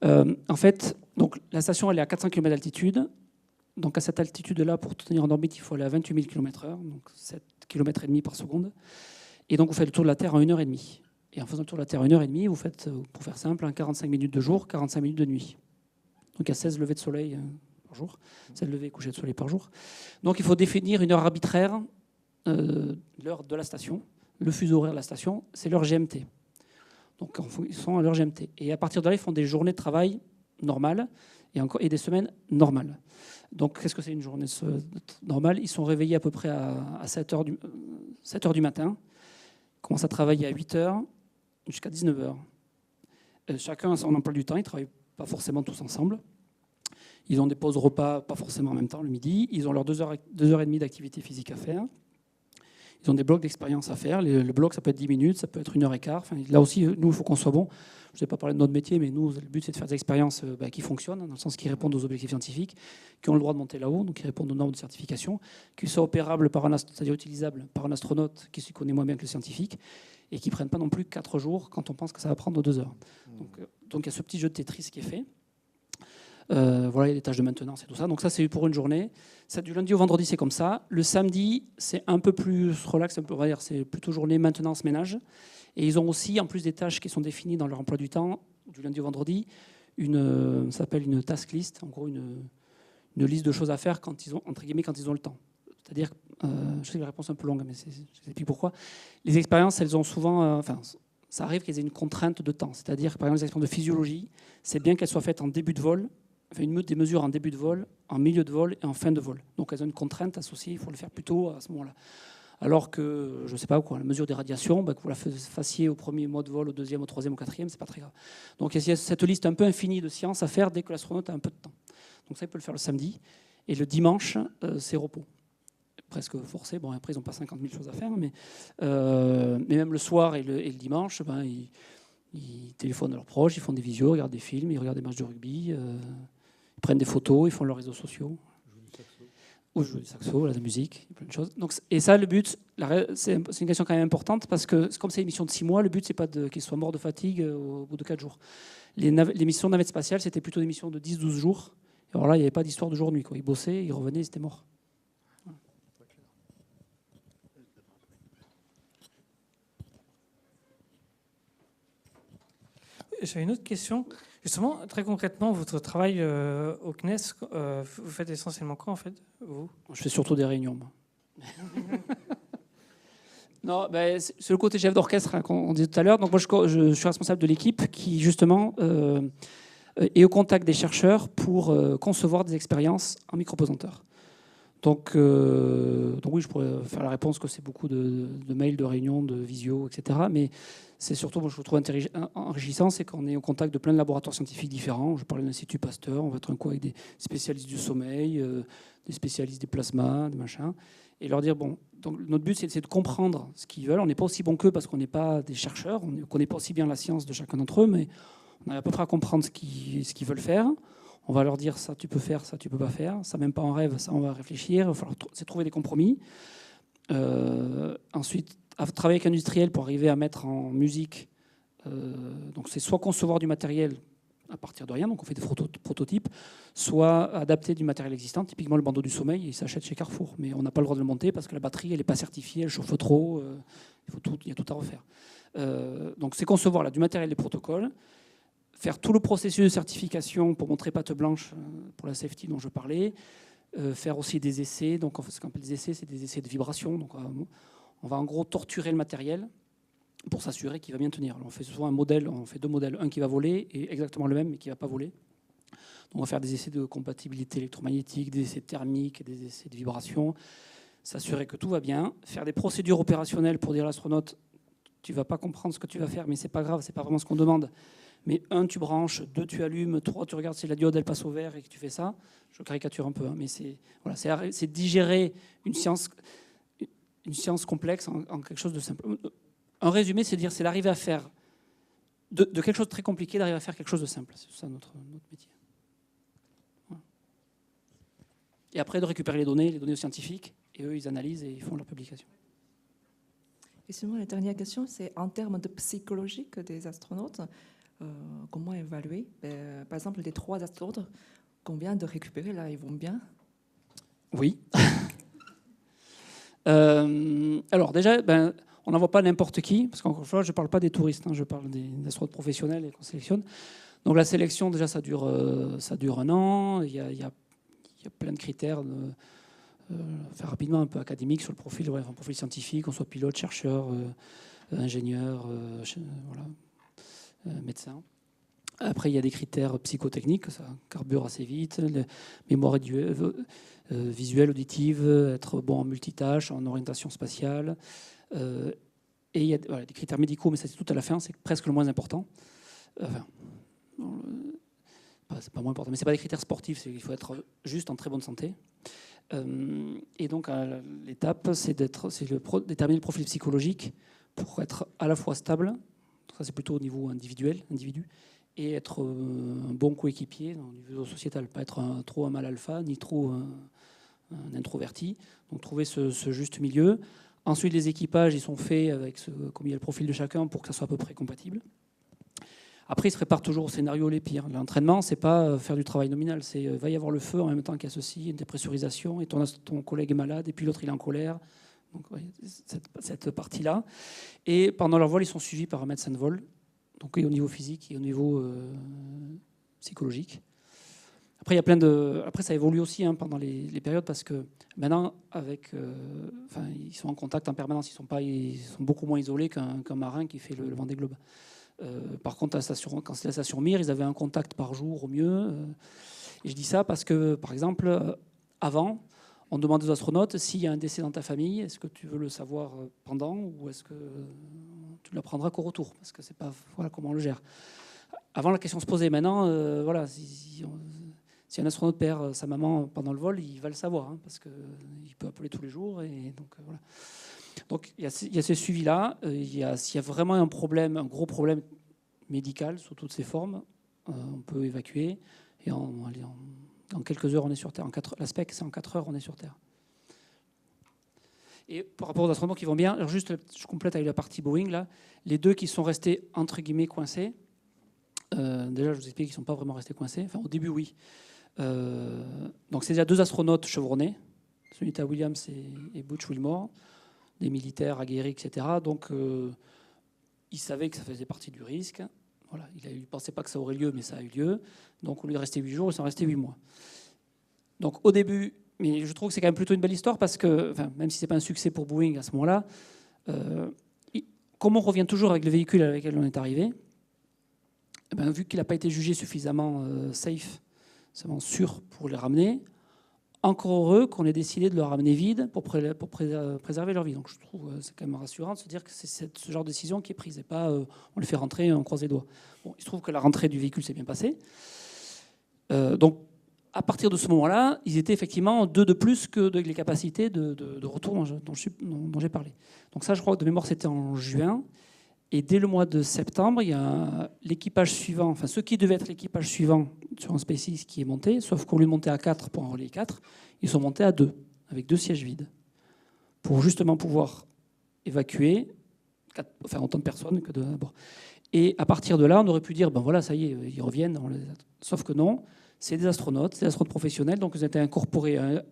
En fait, donc la station elle est à 400 km d'altitude. Donc à cette altitude-là, pour tenir en orbite, il faut aller à 28 000 km/h, donc 7 km et demi par seconde. Et donc vous faites le tour de la Terre en 1h30. Et en faisant le tour de la Terre en 1h30, vous faites, pour faire simple, 45 minutes de jour, 45 minutes de nuit. Donc il y a 16 levées de soleil par jour, 16 levées et couchers de soleil par jour. Donc il faut définir une heure arbitraire, l'heure de la station. Le fuseau horaire de la station, c'est l'heure GMT. Donc ils sont à l'heure GMT. Et à partir de là, ils font des journées de travail normales et des semaines normales. Donc qu'est-ce que c'est une journée normale ? Ils sont réveillés à peu près à 7h du matin. Ils commencent à travailler à 8h jusqu'à 19h. Chacun a son emploi du temps, ils ne travaillent pas forcément tous ensemble. Ils ont des pauses repas, pas forcément en même temps, le midi. Ils ont leurs 2h30 d'activité physique à faire. Ils ont des blocs d'expérience à faire. Le bloc, ça peut être 10 minutes, ça peut être 1h15. Enfin, là aussi, nous, il faut qu'on soit bon. Je ne vais pas parler de notre métier, mais nous, le but, c'est de faire des expériences qui fonctionnent, dans le sens qui répondent aux objectifs scientifiques, qui ont le droit de monter là-haut, donc qui répondent aux normes de certification, qui soient opérables, c'est-à-dire utilisables par un astronaute qui se connaît moins bien que le scientifique, et qui ne prennent pas non plus 4 jours quand on pense que ça va prendre 2 heures. Donc il y a ce petit jeu de Tetris qui est fait. Voilà, il y a des tâches de maintenance et tout ça. Donc ça, c'est pour une journée. Ça, du lundi au vendredi, c'est comme ça. Le samedi, c'est un peu plus relax, on va dire, c'est plutôt journée maintenance, ménage. Et ils ont aussi, en plus des tâches qui sont définies dans leur emploi du temps, du lundi au vendredi, ça s'appelle une task list, en gros une liste de choses à faire quand ils ont, entre guillemets, quand ils ont le temps. C'est-à-dire, je sais que la réponse est un peu longue, mais je ne sais plus pourquoi. Les expériences, elles ont souvent, ça arrive qu'elles aient une contrainte de temps. C'est-à-dire, par exemple, les expériences de physiologie, c'est bien qu'elles soient faites en début de vol, des mesures en début de vol, en milieu de vol et en fin de vol. Donc elles ont une contrainte associée, il faut le faire plus tôt à ce moment-là. Alors que, je ne sais pas quoi, la mesure des radiations, que vous la fassiez au premier mois de vol, au deuxième, au troisième, au quatrième, c'est pas très grave. Donc il y a cette liste un peu infinie de sciences à faire dès que l'astronaute a un peu de temps. Donc ça, il peut le faire le samedi. Et le dimanche, c'est repos. Presque forcé. Bon, après, ils n'ont pas 50 000 choses à faire, mais même le soir et le dimanche, Ils téléphonent à leurs proches, ils font des visios, ils regardent des films, ils regardent des matchs de rugby, ils prennent des photos, ils font leurs réseaux sociaux. Ou jouent du saxo, voilà, de la musique, il y a plein de choses. Donc, et ça, le but, c'est une question quand même importante parce que comme c'est une mission de 6 mois, le but, c'est pas qu'ils soient morts de fatigue au bout de 4 jours. Les missions de navette spatiale, c'était plutôt des missions de 10-12 jours. Et alors là, il n'y avait pas d'histoire de jour-nuit. Ils bossaient, ils revenaient, ils étaient morts. Voilà. J'ai une autre question. Justement, très concrètement, votre travail au CNES, vous faites essentiellement quoi en fait, vous? Je fais surtout des réunions. Moi. Non, ben, c'est le côté chef d'orchestre hein, qu'on disait tout à l'heure. Donc moi, je suis responsable de l'équipe qui justement est au contact des chercheurs pour concevoir des expériences en micropesanteur. Donc oui, je pourrais faire la réponse que c'est beaucoup de mails, de réunions, de visio, etc. Mais c'est surtout, moi, je trouve enrichissant, c'est qu'on est au contact de plein de laboratoires scientifiques différents. Je parlais de l'Institut Pasteur, on va être un coup avec des spécialistes du sommeil, des spécialistes des plasmas, des machins, et leur dire, bon, donc notre but, c'est de comprendre ce qu'ils veulent. On n'est pas aussi bon qu'eux parce qu'on n'est pas des chercheurs, on ne connaît pas aussi bien la science de chacun d'entre eux, mais on arrive à peu près à comprendre ce qu'ils veulent faire. On va leur dire, ça tu peux faire, ça tu peux pas faire, ça même pas en rêve, ça on va réfléchir, c'est trouver des compromis. Ensuite, travailler avec un industriel pour arriver à mettre en musique, donc c'est soit concevoir du matériel à partir de rien, donc on fait des prototypes, soit adapter du matériel existant, typiquement le bandeau du sommeil, il s'achète chez Carrefour, mais on n'a pas le droit de le monter parce que la batterie elle n'est pas certifiée, elle chauffe trop, il y a tout à refaire. Donc c'est concevoir là, du matériel, des protocoles, faire tout le processus de certification pour montrer patte blanche pour la safety dont je parlais, faire aussi des essais, donc ce qu'on appelle des essais, c'est des essais de vibration, donc on va en gros torturer le matériel pour s'assurer qu'il va bien tenir. Alors on fait souvent un modèle, on fait 2 modèles, un qui va voler et exactement le même mais qui ne va pas voler. Donc on va faire des essais de compatibilité électromagnétique, des essais thermiques, des essais de vibration, s'assurer que tout va bien, faire des procédures opérationnelles pour dire à l'astronaute tu ne vas pas comprendre ce que tu vas faire mais c'est pas grave, c'est pas vraiment ce qu'on demande. Mais 1, tu branches, 2, tu allumes, 3, tu regardes si la diode elle passe au vert et que tu fais ça. Je caricature un peu, hein, mais c'est digérer une science complexe en quelque chose de simple. Un résumé, c'est dire, c'est d'arriver à faire de quelque chose de très compliqué, d'arriver à faire quelque chose de simple. C'est ça notre métier. Voilà. Et après, de récupérer les données aux scientifiques, et eux, ils analysent et ils font leur publication. Et sinon, la dernière question, c'est en termes de psychologique des astronautes, comment évaluer par exemple, les 3 astronautes qu'on vient de récupérer, là, ils vont bien? Oui. Alors déjà, on n'envoie pas n'importe qui, parce qu'encore une fois, je ne parle pas des touristes, hein, je parle des astronautes professionnels qu'on sélectionne. Donc la sélection, déjà, ça dure 1 an. Il y a plein de critères, faire rapidement un peu académique sur le profil, un profil scientifique, qu'on soit pilote, chercheur, ingénieur, médecin. Après, il y a des critères psychotechniques, ça carbure assez vite, mémoire visuelle, auditive, être bon en multitâche, en orientation spatiale. Et il y a des critères médicaux, mais ça c'est tout à la fin, c'est presque le moins important. C'est pas moins important, mais c'est pas des critères sportifs, il faut être juste en très bonne santé. Et donc l'étape, c'est déterminer le profil psychologique pour être à la fois stable, ça c'est plutôt au niveau individu, et être un bon coéquipier au niveau sociétal, pas être trop un mal alpha, ni trop un introverti. Donc trouver ce juste milieu. Ensuite, les équipages, ils sont faits comme il y a le profil de chacun pour que ça soit à peu près compatible. Après, ils se préparent toujours au scénario les pires. L'entraînement, c'est pas faire du travail nominal, c'est va y avoir le feu en même temps qu'il y a ceci, une dépressurisation, et ton collègue est malade, et puis l'autre il est en colère. Donc cette partie-là. Et pendant leur vol, ils sont suivis par un médecin de vol, donc au niveau physique et au niveau psychologique. Après, Après, ça évolue aussi pendant les périodes parce que maintenant, ils sont en contact en permanence. Ils sont beaucoup moins isolés qu'un marin qui fait le Vendée Globe. Par contre, quand c'est la station Mir, ils avaient un contact par jour au mieux. Et je dis ça parce que, par exemple, avant, on demande aux astronautes s'il y a un décès dans ta famille, est-ce que tu veux le savoir pendant ou est-ce que tu ne l'apprendras qu'au retour? Parce que c'est pas comment on le gère. Avant, la question se posait. Maintenant, si un astronaute perd sa maman pendant le vol, il va le savoir, parce qu'il peut appeler tous les jours. Et donc, voilà. Donc il y a ce suivi-là. S'il y a vraiment un gros problème médicale sous toutes ses formes, on peut évacuer et en quelques heures on est sur Terre. La spec, c'est en 4 heures on est sur Terre. Et par rapport aux astronautes qui vont bien, alors juste je complète avec la partie Boeing là, les 2 qui sont restés entre guillemets coincés. Déjà je vous explique qu'ils ne sont pas vraiment restés coincés. Enfin au début oui. Donc c'est déjà 2 astronautes chevronnés, celui à Williams et Butch Wilmore, des militaires aguerris, etc. Donc ils savaient que ça faisait partie du risque. Voilà, il ne pensait pas que ça aurait lieu, mais ça a eu lieu. Donc on lui est resté 8 jours, ils sont restés 8 mois. Donc au début, mais je trouve que c'est quand même plutôt une belle histoire parce que, enfin, même si ce n'est pas un succès pour Boeing à ce moment-là, comme on revient toujours avec le véhicule avec lequel on est arrivé, eh bien, vu qu'il n'a pas été jugé suffisamment safe, suffisamment sûr pour les ramener, encore heureux qu'on ait décidé de le ramener vide pour préserver leur vie. Donc je trouve c'est quand même rassurant de se dire que c'est ce genre de décision qui est prise et pas on le fait rentrer, on croise les doigts. Bon, il se trouve que la rentrée du véhicule s'est bien passée. Donc à partir de ce moment-là, ils étaient effectivement 2 de plus que les capacités de retour dont j'ai parlé. Donc ça, je crois que de mémoire, c'était en juin. Et dès le mois de septembre, il y a l'équipage suivant, enfin ce qui devait être l'équipage suivant sur un SpaceX qui est monté, sauf qu'on lui montait à 4 pour en relayer 4. Ils sont montés à 2, avec 2 sièges vides, pour justement pouvoir évacuer autant de personnes que de bord. Et à partir de là, on aurait pu dire, ben voilà, ça y est, ils reviennent. Sauf que non. C'est des astronautes professionnels, donc ils ont été incorporés à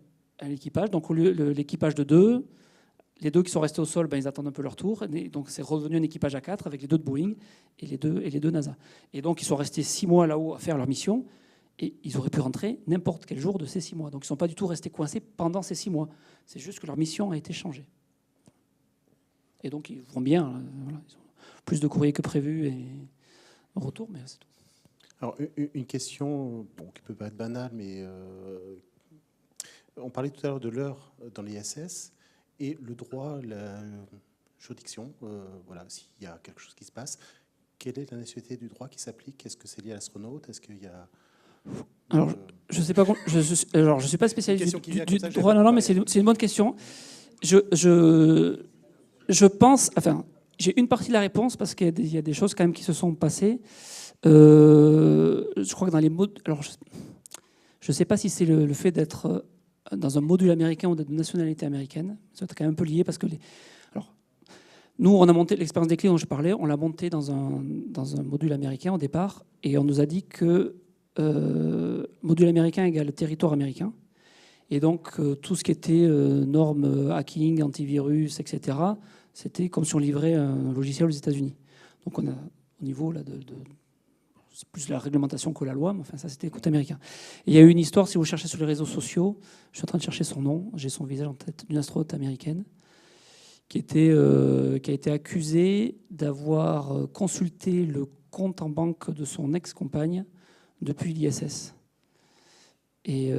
l'équipage. Donc au lieu l'équipage de 2, les 2 qui sont restés au sol, ben, ils attendent un peu leur tour. Et donc c'est revenu un équipage à 4 avec les 2 de Boeing et les 2 NASA. Et donc ils sont restés 6 mois là-haut à faire leur mission. Et ils auraient pu rentrer n'importe quel jour de ces 6 mois. Donc ils ne sont pas du tout restés coincés pendant ces 6 mois. C'est juste que leur mission a été changée. Et donc ils vont bien. Voilà, ils ont plus de courrier que prévu et au retour, mais c'est tout. Alors, une question qui peut paraître banale, mais on parlait tout à l'heure de l'heure dans l'ISS et le droit, la juridiction. Voilà, s'il y a quelque chose qui se passe, quelle est la nationalité du droit qui s'applique? Est-ce que c'est lié à l'astronaute? Est-ce qu'il y a... Alors, je sais pas. Je suis pas spécialiste du droit. Non, mais c'est une bonne question. Je pense. Enfin, j'ai une partie de la réponse parce qu'il y a des choses quand même qui se sont passées. Je crois que dans les modes. Alors, je ne sais pas si c'est le fait d'être dans un module américain ou d'être de nationalité américaine. C'est quand même un peu lié parce que alors, nous, on a monté l'expérience des clés dont je parlais. On l'a monté dans un module américain au départ, et on nous a dit que module américain égale territoire américain, et donc tout ce qui était normes hacking, antivirus, etc. C'était comme si on livrait un logiciel aux États-Unis. Donc on a au niveau là c'est plus la réglementation que la loi, mais enfin ça c'était côté américain. Et il y a eu une histoire, si vous cherchez sur les réseaux sociaux, je suis en train de chercher son nom, j'ai son visage en tête, d'une astronaute américaine qui a été accusée d'avoir consulté le compte en banque de son ex-compagne depuis l'ISS. Et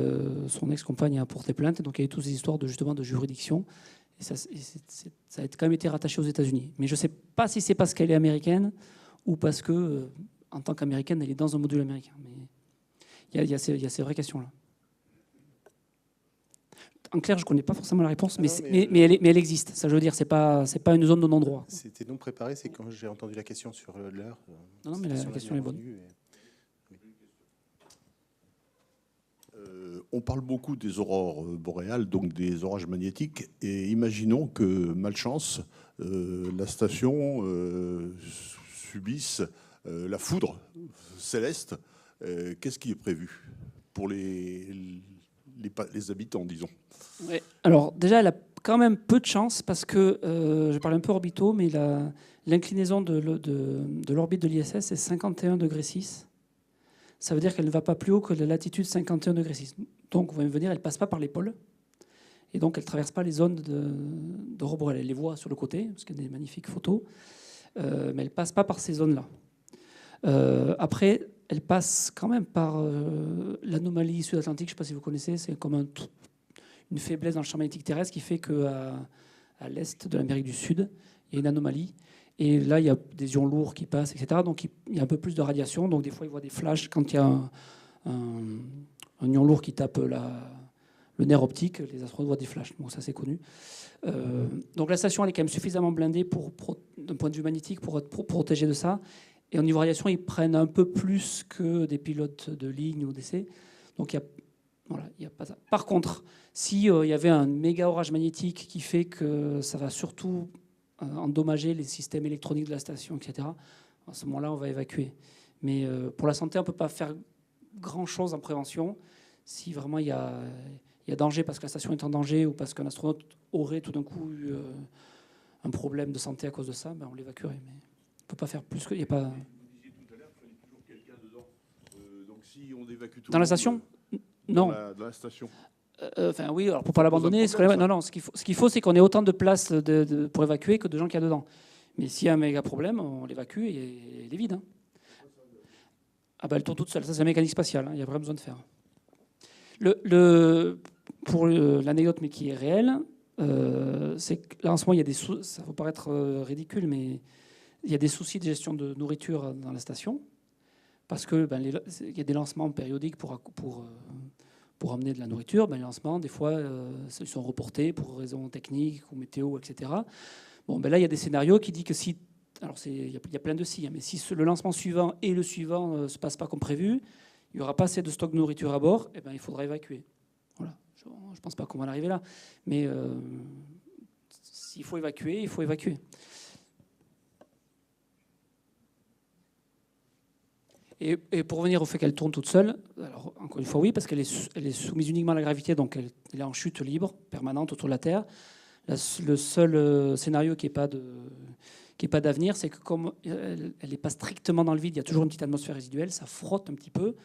son ex-compagne a porté plainte, et donc il y a eu toutes ces histoires de juridiction. Et ça a quand même été rattaché aux États-Unis. Mais je ne sais pas si c'est parce qu'elle est américaine ou parce que, en tant qu'américaine, elle est dans un module américain. Mais il y a ces vraies questions-là. En clair, je ne connais pas forcément la réponse, mais elle existe. Ça, je veux dire, c'est pas une zone de non-droit. C'était non préparé, c'est quand j'ai entendu la question sur l'heure. Non, mais la question est bonne. On parle beaucoup des aurores boréales, donc des orages magnétiques, et imaginons que, malchance, la station subisse la foudre céleste. Qu'est-ce qui est prévu pour les habitants, disons? Ouais. Alors déjà, elle a quand même peu de chance parce que, je parle un peu orbitaux, mais l'inclinaison de l'orbite de l'ISS est 51,6 degrés. Ça veut dire qu'elle ne va pas plus haut que la latitude 51,6 degrés. Donc, vous allez me dire, elle ne passe pas par les pôles. Et donc, elle ne traverse pas les zones d'aurore boréale. Elle les voit sur le côté, parce qu'il y a des magnifiques photos. Mais elle ne passe pas par ces zones-là. Après, elle passe quand même par l'anomalie sud-atlantique. Je ne sais pas si vous connaissez. C'est comme une faiblesse dans le champ magnétique terrestre qui fait qu'à l'est de l'Amérique du Sud, il y a une anomalie. Et là, il y a des ions lourds qui passent, etc. Donc, il y a un peu plus de radiation. Donc, des fois, ils voient des flashs quand il y a un ion lourd qui tape le nerf optique. Les astronautes voient des flashs. Bon, ça, c'est connu. Donc, la station, elle est quand même suffisamment blindée d'un point de vue magnétique pour protéger de ça. Et en niveau radiation, ils prennent un peu plus que des pilotes de ligne ou d'essai. Donc il y a pas ça. Par contre, si il y avait un méga orage magnétique qui fait que ça va surtout endommager les systèmes électroniques de la station, etc., à ce moment-là, on va évacuer. Mais pour la santé, on ne peut pas faire grand-chose en prévention. Si vraiment il y a danger parce que la station est en danger ou parce qu'un astronaute aurait tout d'un coup eu un problème de santé à cause de ça, ben on l'évacuerait. Mais on ne peut pas faire plus que... Il y a pas... Donc si on évacue tout dans la station? Non. Dans la station. Enfin oui, alors pour ne pas l'abandonner, non, ce qu'il faut, c'est qu'on ait autant de place pour évacuer que de gens qu'il y a dedans. Mais s'il y a un méga problème, on l'évacue et il est vide. Hein. Ah ben, elle tourne toute seule. Ça, c'est la mécanique spatiale. Hein. Il y a vraiment besoin de faire. Pour l'anecdote, mais qui est réelle, c'est que là, en ce moment, il y a des ça va paraître ridicule, mais il y a des soucis de gestion de nourriture dans la station. Parce que il y a des lancements périodiques pour emmener de la nourriture. Les lancements, des fois, ils sont reportés pour raisons techniques ou météo, etc. Bon, là, il y a des scénarios qui disent que si... Alors, il y a plein de si, hein, mais si le lancement suivant et le suivant ne se passent pas comme prévu, il n'y aura pas assez de stock de nourriture à bord, et il faudra évacuer. Voilà. Je ne pense pas qu'on va en arriver là. Mais s'il faut évacuer, il faut évacuer. Et pour revenir au fait qu'elle tourne toute seule, alors encore une fois oui, parce qu'elle est soumise uniquement à la gravité, donc elle est en chute libre, permanente autour de la Terre. Le seul scénario qui n'est pas d'avenir, c'est que comme elle n'est pas strictement dans le vide, il y a toujours une petite atmosphère résiduelle, ça frotte un petit peu.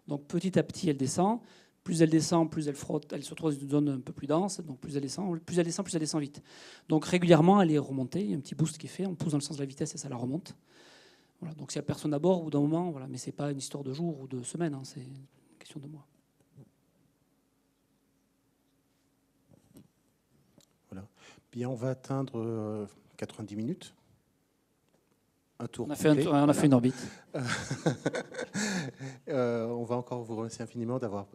Donc petit à petit, elle descend. Plus elle descend, plus elle frotte. Elle se retrouve dans une zone un peu plus dense. Donc plus elle descend vite. Donc régulièrement, elle est remontée. Il y a un petit boost qui est fait. On pousse dans le sens de la vitesse et ça la remonte. Voilà, donc s'il n'y a personne à bord, au bout d'un moment, voilà, mais ce n'est pas une histoire de jours ou de semaines, hein, c'est une question de mois. Voilà. Bien, on va atteindre 90 minutes. Un tour. On a fait une orbite. On va encore vous remercier infiniment d'avoir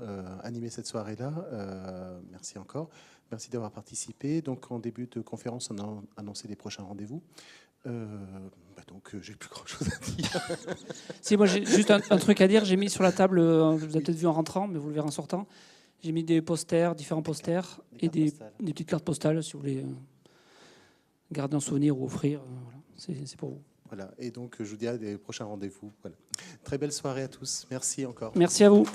animé cette soirée-là. Merci encore. Merci d'avoir participé. Donc, en début de conférence, on a annoncé les prochains rendez-vous. Donc, j'ai plus grand-chose à dire. Si, moi, j'ai juste un truc à dire. J'ai mis sur la table, vous avez peut-être vu en rentrant, mais vous le verrez en sortant. J'ai mis des posters, différents posters, et des petites cartes postales, si vous voulez garder un souvenir ou offrir. Voilà. C'est pour vous. Voilà. Et donc, je vous dis à des prochains rendez-vous. Voilà. Très belle soirée à tous. Merci encore. Merci à vous.